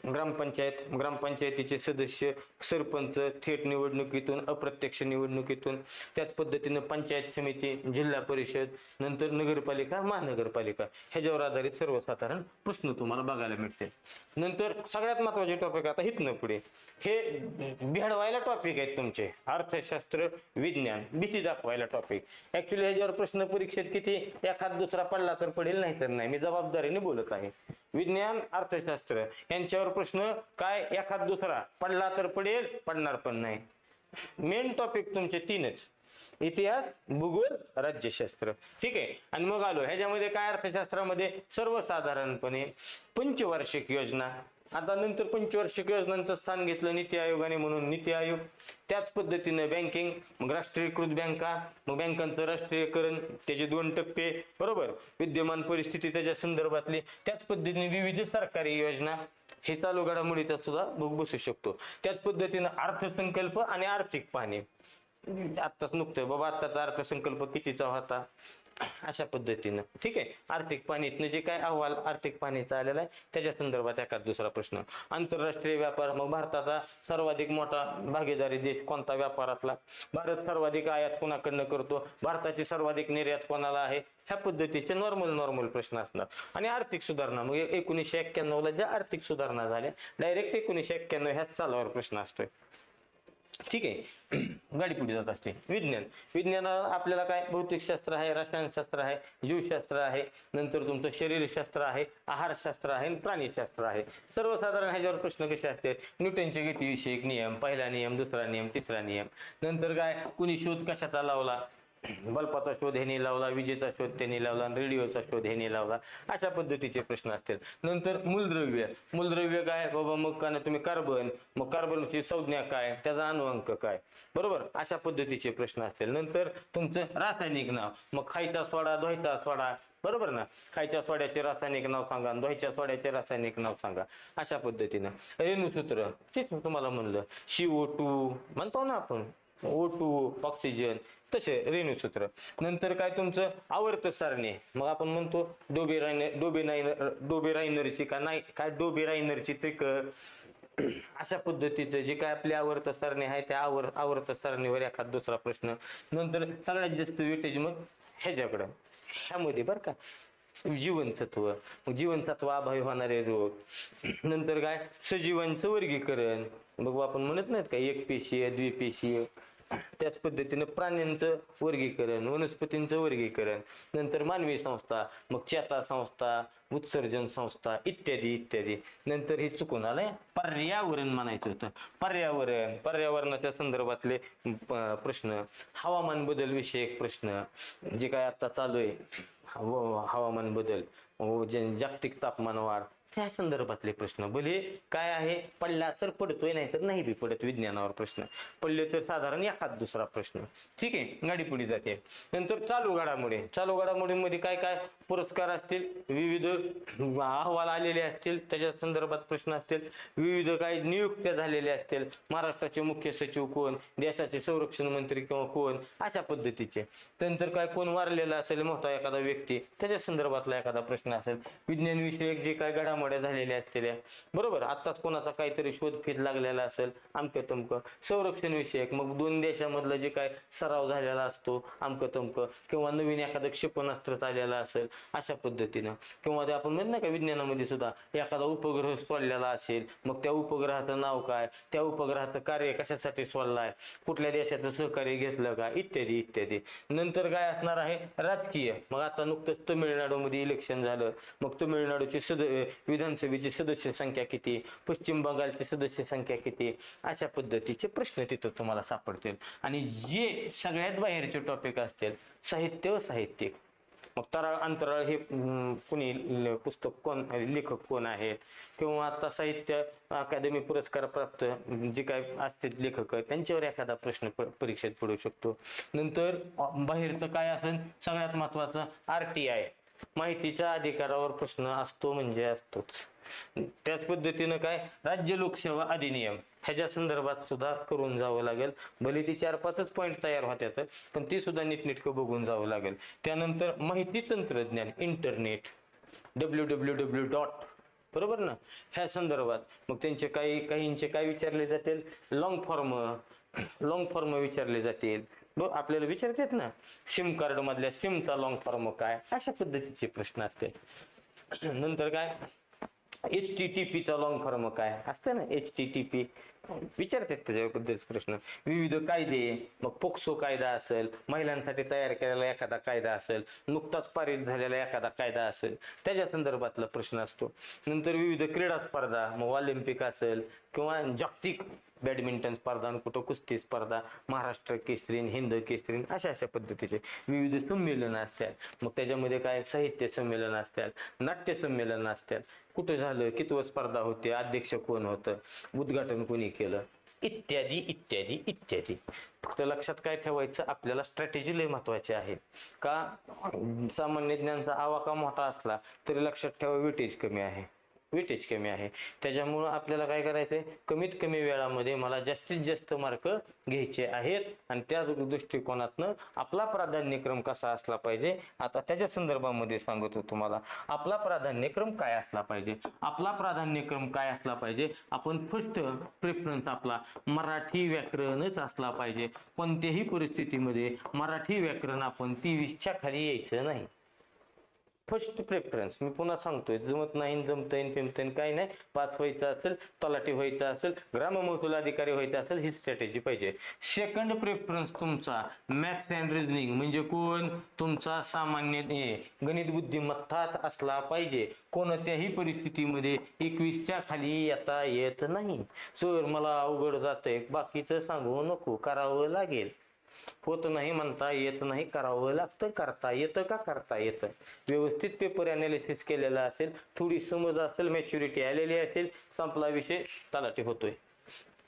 ग्रामपंचायतीचे सदस्य, सरपंच थेट निवडणुकीतून, अप्रत्यक्ष निवडणुकीतून, त्याच पद्धतीने पंचायत समिती, जिल्हा परिषद, नंतर नगरपालिका, महानगरपालिका ह्याच्यावर आधारित सर्वसाधारण प्रश्न तुम्हाला बघायला मिळतील. नंतर सगळ्यात महत्वाचे टॉपिक आता इथनं पुढे हे भेडवायला टॉपिक आहेत तुमचे. अर्थशास्त्र, विज्ञान, भीती दाखवायला टॉपिक. ऍक्च्युली ह्याच्यावर प्रश्न परीक्षेत किती एखाद दुसरा पडला तर पडेल, नाही तर नाही. मी जबाबदारीने बोलत आहे. विज्ञान, अर्थशास्त्र यांच्यावर प्रश्न काय एखाद दुसरा पडला तर पडेल, पडणार पण नाही. मेन टॉपिक तुमचे तीनच: इतिहास, भूगोल, राज्यशास्त्र. ठीक आहे. आणि मग आलो ह्याच्यामध्ये काय अर्थशास्त्रामध्ये सर्वसाधारणपणे पंचवार्षिक योजना. आता नंतर पंचवार्षिक योजनांचं स्थान घेतलं नीती आयोगाने, म्हणून नीती आयोग. त्याच पद्धतीने बँकिंग, मग राष्ट्रीयकृत बँका, मग बँकांचं राष्ट्रीयकरण, त्याचे 2 टप्पे, बरोबर, विद्यमान परिस्थिती त्याच्या संदर्भातली. त्याच पद्धतीने विविध सरकारी योजना, हे चालू घडामोडीचा सुद्धा भोग बसू शकतो. त्याच पद्धतीने अर्थसंकल्प आणि आर्थिक पाहणी. आत्ताच नुकतं बाबा, आत्ताचा अर्थसंकल्प कितीचा होता, अशा पद्धतीनं. ठीक आहे. आर्थिक पाहणीतनं जे काय अहवाल आर्थिक पाहणीचा आलेला आहे त्याच्या संदर्भात एखाद दुसरा प्रश्न. आंतरराष्ट्रीय व्यापार, मग भारताचा सर्वाधिक मोठा भागीदारी देश कोणता व्यापारातला, भारत सर्वाधिक आयात कोणाकडनं करतो, भारताची सर्वाधिक निर्यात कोणाला आहे, ह्या पद्धतीचे नॉर्मल प्रश्न असणार. आणि आर्थिक सुधारणा, मग 1991 ला ज्या आर्थिक सुधारणा झाल्या डायरेक्ट 1991 ह्याच सालावर प्रश्न असतोय. ठीक आहे. गाडी पुढे जात असते. विज्ञान आपल्याला काय भौतिकशास्त्र आहे, रसायनशास्त्र आहे, जीवशास्त्र आहे, नंतर तुमचं शरीरशास्त्र आहे, आहारशास्त्र आहे, प्राणीशास्त्र आहे. सर्वसाधारण ह्याच्यावर प्रश्न कसे असते: न्यूटनचे गतिविषयक नियम, पहिला नियम, दुसरा नियम, तिसरा नियम. नंतर काय कुणी शोध कशाचा लावला, बल्बाचा शोध ह्याने लावला, विजेचा शोध त्यांनी लावला, रेडिओचा शोध ह्याने लावला, अशा पद्धतीचे प्रश्न असतील. नंतर मूलद्रव्य काय बाबा, मग का तुम्ही कार्बन, मग कार्बनची संज्ञा काय, त्याचा अणुअंक काय, बरोबर, अशा पद्धतीचे प्रश्न असतील. नंतर तुमचं रासायनिक नाव, मग खायचा सोडा, धुवायचा सोडा, बरोबर ना, खायच्या सोड्याचे रासायनिक नाव सांगा, धुवायच्या सोड्याचे रासायनिक नाव सांगा, अशा पद्धतीनं. रेणुसूत्र, तेच तुम्हाला म्हणलं, CO2 म्हणतो ना आपण, O2, ऑक्सिजन, तसे रेणुसूत्र. नंतर काय तुमचं आवर्त सारणी, मग आपण म्हणतो डोबेरायनरची का नाही काय, डोबेरायनरची त्रिक, अशा पद्धतीचं जे काय आपली आवर्त सारणी आहे त्या आवर्त सारणीवर एखाद दुसरा प्रश्न. नंतर सगळ्यात जास्त वेटेज मग ह्याच्याकडं, ह्यामध्ये बरं का, जीवनसत्व, मग जीवनसत्व अभावी होणारे रोग. नंतर काय सजीवांचं वर्गीकरण, बघू आपण म्हणत नाहीत का एकपेशीय, द्विपेशीय, त्याच पद्धतीने प्राण्यांचं वर्गीकरण, वनस्पतींचं वर्गीकरण. नंतर मानवी संस्था, मग चेता संस्था, उत्सर्जन संस्था, इत्यादी. नंतर हे चुकून आलंय, पर्यावरण म्हणायचं होतं. पर्यावरणाच्या संदर्भातले प्रश्न, हवामान बदल विषयक प्रश्न, जे काय आता चालू आहे हवामान बदल, जागतिक तापमान वाढ, त्या संदर्भातले प्रश्न. भले काय आहे, पडला तर पडतोय, नाही तर नाही बी पडत. विज्ञानावर प्रश्न पडले तर साधारण एखाद दुसरा प्रश्न. ठीक आहे. गाडी पुढे जाते. नंतर चालू घडामोडींमध्ये काय काय पुरस्कार असतील, विविध अहवाल आलेले असतील, त्याच्या संदर्भात प्रश्न असतील, विविध काही नियुक्त्या झालेल्या असतील, महाराष्ट्राचे मुख्य सचिव कोण, देशाचे संरक्षण मंत्री किंवा कोण, अशा पद्धतीचे. नंतर काय कोण वारलेला असेल मोठा एखादा व्यक्ती, त्याच्या संदर्भातला एखादा प्रश्न असेल. विज्ञान विषयक जे काय घडामोड्या झालेल्या असतील, बरोबर, आत्ताच कोणाचा काहीतरी शोध लागलेला असेल, अमकं तमकं. संरक्षण विषयक, मग 2 देशामधला जे काय सराव झालेला असतो, अमकं तमकं, किंवा नवीन एखादं क्षेपणास्त्र चाललेला असेल, अशा पद्धतीनं. किंवा ते आपण म्हणत नाही का विज्ञानामध्ये सुद्धा एखादा उपग्रह सोडलेला असेल, मग त्या उपग्रहाचं नाव काय, त्या उपग्रहाचं कार्य कशासाठी सोडलाय, कुठल्या देशाचं सहकार्य घेतलं का, इत्यादी. नंतर काय असणार आहे राजकीय, मग आता नुकतंच तमिळनाडूमध्ये इलेक्शन झालं, मग तमिळनाडूची विधानसभेची सदस्य संख्या किती, पश्चिम बंगालची सदस्य संख्या किती, अशा पद्धतीचे प्रश्न तिथं तुम्हाला सापडतील. आणि जे सगळ्यात बाहेरचे टॉपिक असतील, साहित्य व साहित्यिक, मग तराळ अंतराळ हे कुणी पुस्तक कोण, लेखक कोण आहेत, किंवा आता साहित्य अकादमी पुरस्कार प्राप्त जे काय असतील लेखक, त्यांच्यावर एखादा प्रश्न परीक्षेत पडू शकतो. नंतर बाहेरचं काय असेल, सगळ्यात महत्वाचं RTI, माहितीच्या अधिकारावर प्रश्न असतो म्हणजे असतोच. त्याच पद्धतीनं काय राज्य लोकसेवा अधिनियम ह्याच्या संदर्भात सुद्धा करून जावं लागेल. भले ती 4-5च पॉईंट तयार होत्यात, पण ती सुद्धा नीटनेटकं बघून जावं लागेल. त्यानंतर माहिती तंत्रज्ञान, इंटरनेट, www. बरोबर ना, ह्या संदर्भात मग त्यांचे काहींचे काय विचारले जातील, लॉंग फॉर्म विचारले जातील. बघ आपल्याला विचारतात ना, सिम कार्ड मधल्या सिमचा लॉंग फॉर्म काय, अशा पद्धतीचे प्रश्न असते. नंतर काय HTTP चा लॉंग फॉर्म काय असतं ना, HTTP विचारतात त्याच्याबद्दल प्रश्न. विविध कायदे, मग पोक्सो कायदा असेल, महिलांसाठी तयार केलेला एखादा कायदा असेल, नुकताच पारित झालेला एखादा कायदा असेल, त्याच्या संदर्भातला प्रश्न असतो. नंतर विविध क्रीडा स्पर्धा, मग ऑलिम्पिक असेल किंवा जागतिक बॅडमिंटन स्पर्धा, कुठं कुस्ती स्पर्धा, महाराष्ट्र केसरीन, हिंद केसरीन, अशा पद्धतीचे विविध संमेलन असतात. मग त्याच्यामध्ये काय साहित्य संमेलन असतात, नाट्य संमेलन असतात, कुठं झालं, कितवं स्पर्धा होते, अध्यक्ष कोण होतं, उद्घाटन कोणी केलं, इत्यादी इत्यादी इत्यादी. फक्त लक्षात काय ठेवायचं, आपल्याला स्ट्रॅटेजी लय महत्वाची आहे. का सामान्य ज्ञानचा आवाका मोठा असला तरी लक्षात ठेवा वेटेज कमी आहे. त्याच्यामुळं आपल्याला काय करायचंय, कमीत कमी वेळामध्ये मला जास्तीत जास्त मार्क घ्यायचे आहेत. आणि त्या दृष्टिकोनातनं आपला प्राधान्यक्रम कसा असला पाहिजे, आता त्याच्या संदर्भामध्ये सांगतो तुम्हाला. आपला प्राधान्यक्रम काय असला पाहिजे, आपण फर्स्ट प्रेफरन्स आपला मराठी व्याकरणच असला पाहिजे. कोणत्याही परिस्थितीमध्ये मराठी व्याकरण आपण 23च्या खाली यायचं नाही. फर्स्ट प्रेफरन्स मी पुन्हा सांगतोय, जमत नाही, जमतय पिमतय काही नाही, पास व्हायचं असेल, तलाठी व्हायचं असेल, ग्राम महसूल अधिकारी व्हायचं असेल, ही स्ट्रॅटेजी पाहिजे. सेकंड प्रेफरन्स तुमचा मॅथ्स अँड रिझनिंग, म्हणजे कोण, तुमचा सामान्य गणित बुद्धिमत्ताच असला पाहिजे. कोणत्याही परिस्थितीमध्ये 21च्या खाली येता येत नाही. सर मला अवघड जातंय, बाकीचं सांगू नको, करावं लागेल. होत नाही म्हणता येत नाही, करावं लागतं. करता येतं का, करता येतं. व्यवस्थित पेपर अनालिसिस केलेला असेल, थोडी समज असेल, मॅच्युरिटी आलेली असेल, संपला विषय, तलाठी होतोय.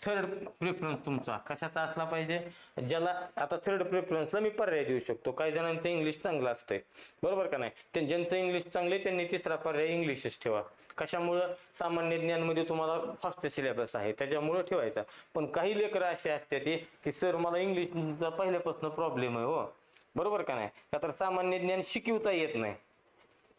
थर्ड प्रेफरन्स तुमचा कशाचा असला पाहिजे, ज्याला आता थर्ड प्रेफरन्सला मी पर्याय देऊ शकतो. काही जणांचं इंग्लिश चांगलं असतंय, बरोबर का नाही, ज्यांचं इंग्लिश चांगले त्यांनी तिसरा पर्याय इंग्लिशच ठेवा. कशामुळं, सामान्य ज्ञानमध्ये तुम्हाला फर्स्ट सिलेबस आहे त्याच्यामुळे ठेवायचा. पण काही लेकरं असे असतात की सर मला इंग्लिशचा पहिल्यापासून प्रॉब्लेम आहे हो, बरोबर का नाही, का तर सामान्य ज्ञान शिकवता येत नाही.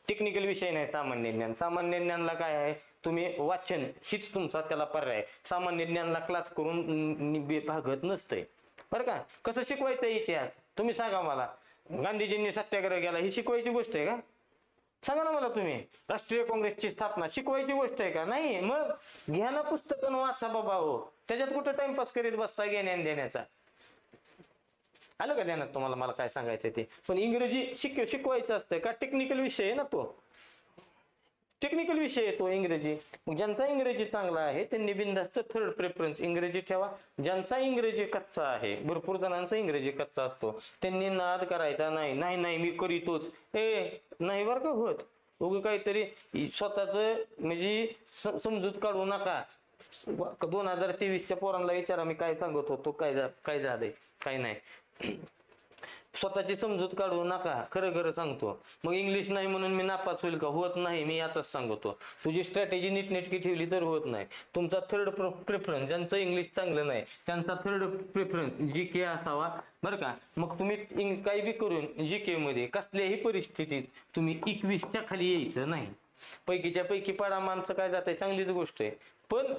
टेक्निकल विषय नाही सामान्य ज्ञान. सामान्य ज्ञानला काय आहे, तुम्ही वाचन हीच तुमचा त्याला पर्याय. सामान्य ज्ञानला क्लास करून भागत नसतंय, बरं का. कसं शिकवायचं इतिहास तुम्ही सांगा मला. गांधीजींनी सत्याग्रह केला ही शिकवायची गोष्ट आहे का, सांगा ना मला तुम्ही. राष्ट्रीय काँग्रेसची स्थापना शिकवायची गोष्ट आहे का, नाही. मग घ्या ना पुस्तकं, वाचा बाबा हो, त्याच्यात कुठं टाइमपास करीत बसता घेण्या देण्याचा. आलं का ध्यानात तुम्हाला मला काय सांगायचं ते. पण इंग्रजी शिकवायचं असतं का, टेक्निकल विषय आहे ना तो, टेक्निकल विषय आहे तो इंग्रजी. ज्यांचा इंग्रजी चांगला आहे त्यांनी बिनधास्त थर्ड प्रेफरन्स इंग्रजी ठेवा. ज्यांचा इंग्रजी कच्चा आहे, भरपूर जणांचा इंग्रजी कच्चा असतो, त्यांनी नाद करायचा नाही. नाही नाही मी करीतोच, नाही बरं का होत. उग काहीतरी स्वतःच म्हणजे समजूत काढू नका. 2023च्या पोरांना विचारा मी काय सांगत होतो, काय झालंय काय नाही. स्वतःची समजूत काढू नका, खरं सांगतो. मग इंग्लिश नाही म्हणून मी नापास होईल का, होत नाही. मी आताच सांगतो, तुझी स्ट्रॅटेजी नीटनेटकी ठेवली तर होत नाही. तुमचा थर्ड प्रेफरन्स, ज्यांचं इंग्लिश चांगलं नाही त्यांचा थर्ड प्रेफरन्स GK असावा, बरं का. मग तुम्ही काही बी करून GK मध्ये कसल्याही परिस्थितीत तुम्ही 21च्या खाली यायचं नाही. पैकीच्या पैकी पाडा माणसं काय जात आहे, चांगलीच गोष्ट आहे. पण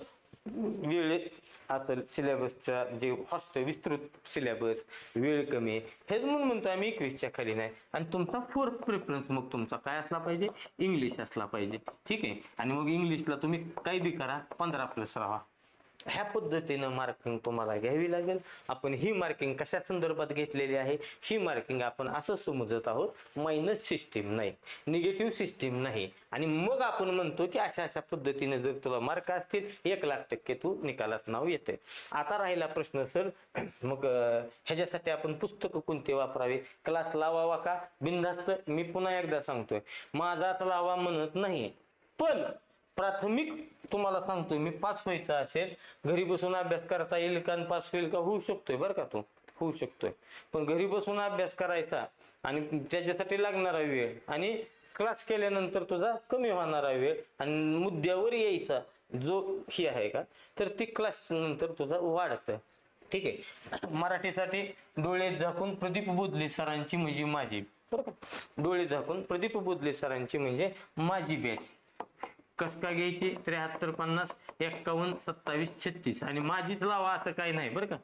वेळेत असेल, सिलेबसच्या जे फास्ट विस्तृत सिलेबस, वेळ कमी, हेच म्हणून म्हणतो आम्ही 21च्या खाली नाही. आणि तुमचा फोर्थ प्रेफरन्स मग तुमचा काय असला पाहिजे, इंग्लिश असला पाहिजे, ठीक आहे. आणि मग इंग्लिशला तुम्ही काही बी करा, 15+ राहा. ह्या पद्धतीनं मार्किंग तुम्हाला घ्यावी लागेल. आपण ही मार्किंग कशा संदर्भात घेतलेली आहे, ही मार्किंग आपण असं समजत आहोत, मायनस सिस्टीम नाही, निगेटिव्ह सिस्टीम नाही. आणि मग आपण म्हणतो की अशा पद्धतीने जर तुला मार्क असतील 1,00,000% तू निकालात नाव येते. आता राहिला प्रश्न सर, मग ह्याच्यासाठी आपण पुस्तकं कोणते वापरावे, क्लास लावावा का, बिनधास्त. मी पुन्हा एकदा सांगतोय, माझाच लावा म्हणत नाही, पण प्राथमिक तुम्हाला सांगतोय मी, पास व्हायचं असेल घरी बसून अभ्यास करता येईल का, पास होईल का, होऊ शकतोय बरं का, तो होऊ शकतोय. पण घरी बसून अभ्यास करायचा आणि त्याच्यासाठी लागणारा वेळ आणि क्लास केल्यानंतर तुझा कमी होणारा वेळ आणि मुद्द्यावर यायचा जो ही आहे का, तर ती क्लास नंतर तुझा वाढतं. ठीक आहे. मराठीसाठी डोळे झाकून प्रदीप बुदले सरांची म्हणजे माझी, बरं का, डोळे झाकून प्रदीप बुदले सरांची म्हणजे माझी बॅच. कस काय घ्यायची? 73 50 51 27 36 आणि माझीच लावा असं काही नाही बरं का.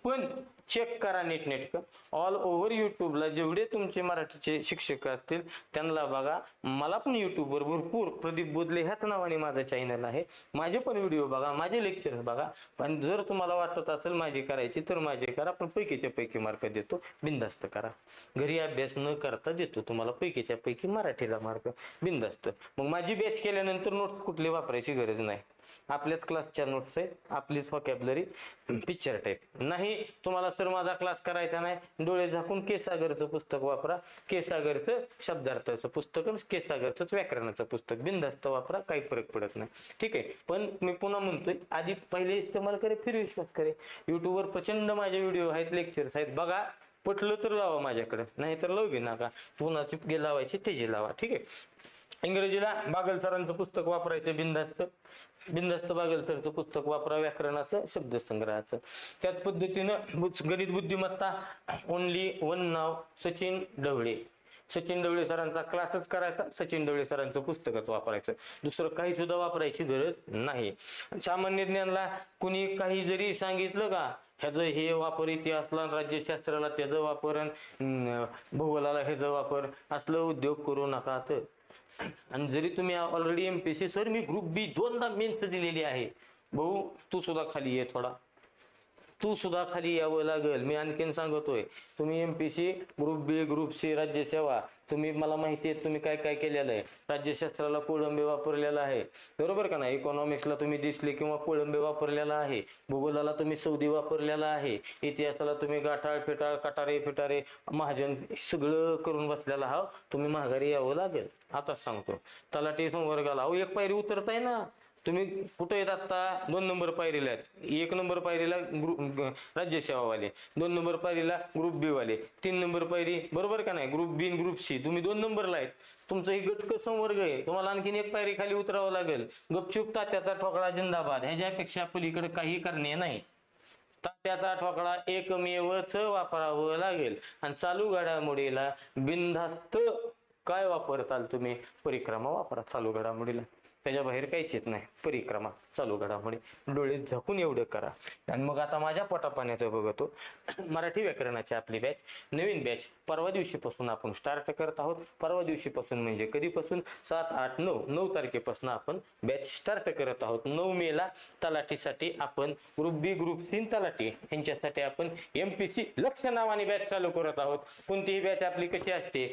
पण चेक करा नीटनेटकं. ऑल ओव्हर युट्यूबला जेवढे तुमचे मराठीचे शिक्षक असतील त्यांना बघा. मला पण युट्यूबवर भरपूर प्रदीप बुदले ह्याच नावाने माझं चॅनल आहे. माझे पण व्हिडिओ बघा, माझे लेक्चर बघा. पण जर तुम्हाला वाटत असेल माझी करायची तर माझे करा, पण पैकीच्या पैकी मार्क देतो, बिनधास्त करा. घरी अभ्यास न करता देतो तुम्हाला पैकीच्या पैकी मराठीला मार्क, बिनधास्त. मग माझी बॅच केल्यानंतर नोट्स कुठली वापरायची गरज नाही. आपल्याच क्लासच्या नोट्स आहे, आपलीच व्हॉकॅब्युलरी, पिक्चर टाईप नाही. तुम्हाला सर माझा क्लास करायचा नाही, डोळे झाकून के सागरचं पुस्तक वापरा. के सागरचं शब्दार्थाचं पुस्तक, के सागरचं व्याकरणाचं पुस्तक, बिनधास्त वापरा, काही फरक पडत नाही. ठीक आहे. पण मी पुन्हा म्हणतोय, आधी पहिले इस्तेमाल करे फिर विश्वास करे. युट्यूबवर प्रचंड माझे व्हिडिओ आहेत, लेक्चर्स आहेत, बघा. पटलं तर लावा माझ्याकडे, नाही तर लावू घे नका. पुन्हा लावायची त्याची लावा. ठीक आहे. इंग्रजीला बागल सरांचं पुस्तक वापरायचं, बिनधास्त. बिनधास्त बागल सरचं पुस्तक वापरा, व्याकरणाचं, शब्दसंग्रहाचं. त्याच पद्धतीनं गणित बुद्धिमत्ता, ओनली वन नाव, सचिन ढवळे. सचिन ढवळे सरांचा क्लासच करायचा, सचिन ढवळे सरांचं पुस्तकच वापरायचं, दुसरं काही सुद्धा वापरायची गरज नाही. सामान्य ज्ञानला कुणी काही जरी सांगितलं का, ह्याचं हे वापर, इतिहासला राज्यशास्त्राला त्याचं वापर, भूगोलाला ह्याचं वापर, असलं उद्योग करू नका. तर आणि जरी तुम्ही ऑलरेडी एमपीसी सर मी ग्रुप बी 2दा मेन्स दिलेली आहे, भाऊ तू सुद्धा खाली ये, थोडा तू सुद्धा खाली यावं लागेल. मी आणखीन सांगतोय, तुम्ही एमपीसी ग्रुप बी, ग्रुप सी, राज्यसेवा, तुम्ही मला माहिती आहे तुम्ही काय काय केलेलं आहे. राज्यशास्त्राला कोळंबे वापरलेला आहे, बरोबर का नाही. इकॉनॉमिक्सला तुम्ही दिसले किंवा कोळंबे वापरलेला आहे. भूगोलाला तुम्ही सौदी वापरलेला आहे. इतिहासाला तुम्ही गाठाळ फिटाळ, कटारे फिटारे, महाजन सगळं करून बसलेला आहात. तुम्ही माघारी यावं लागेल. आताच सांगतो. तलाठी संवर्गाला अहो एक पायरी उतरताय ना तुम्ही. कुठे येत आता? 2 नंबर पायरीला आहेत. 1 नंबर पायरीला राज्यसेवावाले, 2 नंबर पायरीला ग्रुप बी वाले, 3 नंबर पायरी, बरोबर का नाही, ग्रुप बी ग्रुप सी. तुम्ही 2 नंबरला आहेत. तुमचं हे गटक संवर्ग आहे. तुम्हाला आणखीन एक पायरी खाली उतरावं लागेल. गपचूप तात्याचा ठोकळा जिंदाबाद, ह्याच्यापेक्षा पलीकडे काही करणे नाही. तात्याचा ठोकळा एकमेवच वापरावं लागेल. आणि चालू घडामोडीला बिनधास्त काय वापरताल तुम्ही? परिक्रमा वापरा चालू घडामोडीला, त्याच्या बाहेर काहीच येत नाही. परिक्रमा, चालू घडामोडी, डोळे झाकून एवढं करा. आणि मग आता माझ्या पोटापाण्याचं बघतो. मराठी व्याकरणाची आपली बॅच, नवीन बॅच परवा दिवशीपासून आपण स्टार्ट करत आहोत. परवा दिवशीपासून म्हणजे कधीपासून? 7 8 9 तारखेपासून आपण बॅच स्टार्ट करत आहोत. 9 मेला तलाठीसाठी आपण ग्रुप बी, ग्रुप सी, तलाठी यांच्यासाठी आपण एमपीसी लक्ष नावाने बॅच चालू करत आहोत. कोणतीही बॅच आपली कशी असते?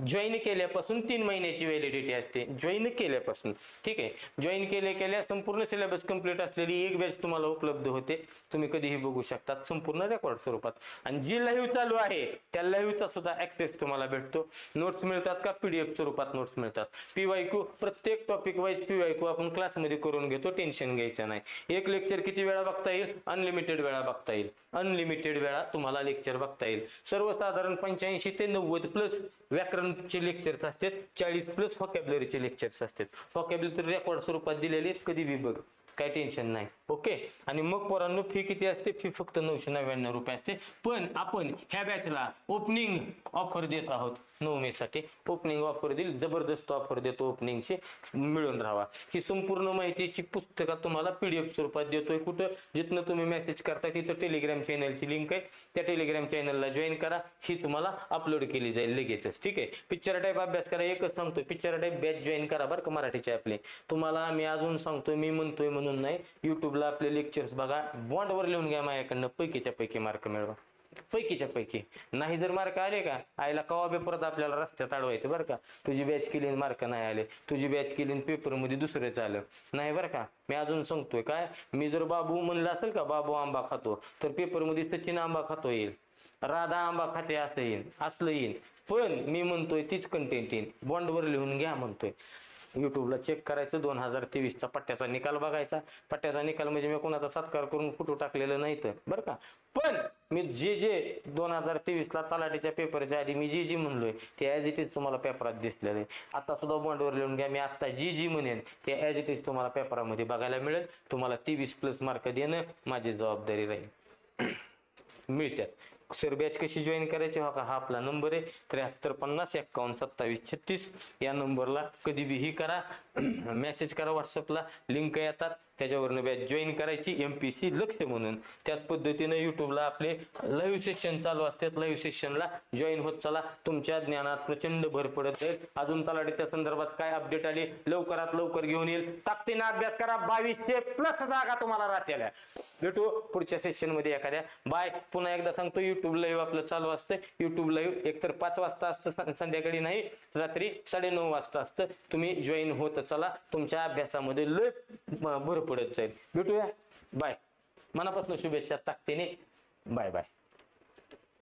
जॉईन केल्यापासून 3 महिन्याची व्हॅलिडिटी असते. जॉईन केल्यापासून, ठीक आहे. जॉईन केल्या संपूर्ण सिलेबस कंप्लीट असलेली एक बॅच तुम्हाला उपलब्ध होते. तुम्ही कधीही बघू शकतात संपूर्ण रेकॉर्ड स्वरूपात. आणि जी लाईव्ह चालू आहे त्या लाईव्हचा सुद्धा ऍक्सेस तुम्हाला भेटतो. नोट्स मिळतात का? पीडीएफ स्वरूपात नोट्स मिळतात. पीवायक्यू, प्रत्येक टॉपिक वाईज पीवायक्यू आपण क्लासमध्ये करून घेतो, टेन्शन घ्यायचं नाही. एक लेक्चर किती वेळा बघता येईल? अनलिमिटेड वेळा बघता येईल. अनलिमिटेड वेळा तुम्हाला लेक्चर बघता येईल. सर्वसाधारण 85 ते 90 प्लस व्याकरणचे लेक्चर्स असतात, 40 प्लस व्हॉकॅब्युलरीचे लेक्चर्स असतात. व्हॉकॅब्युलरी रेकॉर्ड स्वरूपात दिलेली, कधी बी बघ, काय टेन्शन नाही. ओके. आणि मग पोरांनो फी किती असते? फी फक्त 999 रुपये असते. पण आपण ह्या बॅचला ओपनिंग ऑफर देत आहोत. 9 मे साठी ओपनिंग ऑफर देईल, जबरदस्त ऑफर देतो. ओपनिंगची मिळून राहा. ही संपूर्ण माहितीची पुस्तकात तुम्हाला पीडीएफ स्वरूपात देतोय. कुठं? जिथनं तुम्ही मेसेज करता तिथं टेलिग्राम चॅनलची लिंक आहे, त्या टेलिग्राम चॅनलला जॉईन करा. ही तुम्हाला अपलोड केली जाईल लगेचच. ठीक आहे. पिक्चर टाईप अभ्यास करा, एकच सांगतोय, पिक्चर टाईप बॅच जॉईन करा बरं का मराठीचे आपले. तुम्हाला मी अजून सांगतोय, मी म्हणतोय म्हणून नाही, युट्यूबला आपले लेक्चर्स बघा, बॉन्डवर लिहून घ्या माझ्याकडनं, पैकीच्या पैकी मार्क मिळवा. पैकीच्या पैकी. नाही जर मार्क आले का आईला कवा पेपरात आपल्याला रस्त्यात अडवायचं बरं का. तुझी बॅच केली मार्क नाही आले, तुझी बॅच केली पेपर मध्ये दुसरंच आलं नाही बरं का. मी अजून सांगतोय काय, मी जर बाबू म्हणलं असेल का बाबू आंबा खातो, तर पेपर मध्ये सचिन आंबा खातो येईल, राधा आंबा खाते असं येईल, असलं येईल. पण मी म्हणतोय तीच कंटेंट येईल. बॉन्डवर लिहून घ्या म्हणतोय. युट्यूबला चेक करायचं, 2023चा पट्ट्याचा निकाल बघायचा. पट्ट्याचा निकाल म्हणजे मी कोणाचा सत्कार करून फोटो टाकलेलं नाही तर बरं का. पण मी जे 2023ला तलाठीच्या पेपरच्या आधी मी जी म्हणलोय ते ऍज इट इज तुम्हाला पेपरात दिसलेलं आहे. आता सुद्धा बॉन्डवर लिहून घ्या, मी आता जी म्हणेन ते ऍज इट इज तुम्हाला पेपरामध्ये बघायला मिळेल. तुम्हाला 23+ मार्क देणं माझी जबाबदारी राहील. मिळतात सर. बॅच कशी जॉईन करायची? हा आपला नंबर आहे 7350512736. या नंबरला कधी बी ही करा, मेसेज करा, व्हॉट्सअपला लिंक येतात त्याच्यावरनं बॅच जॉईन करायची MPC लक्ष म्हणून. त्याच पद्धतीने युट्यूबला आपले लाईव्ह सेशन चालू असतात. लाईव्ह सेशनला जॉईन होत चला, तुमच्या ज्ञानात प्रचंड भर पडत जाईल. अजून तलाठीच्या संदर्भात काय अपडेट आली लवकरात लवकर घेऊन येईल. ताकदीने अभ्यास करा, 2200+ जागा तुम्हाला राहत्याल्या. भेटू पुढच्या सेशन मध्ये एखाद्या. बाय. पुन्हा एकदा सांगतो, युट्यूब लाईव्ह आपलं चालू असतं. युट्यूब लाईव्ह एकतर 5 वाजता असतं, संध्याकाळी नाही, रात्री 9:30 वाजता असतं. तुम्ही जॉईन होत चला, तुमच्या अभ्यासामध्ये लय भर पडत जाईल. भेटूया. बाय. मनापासून शुभेच्छा ताकदीने. Bye bye.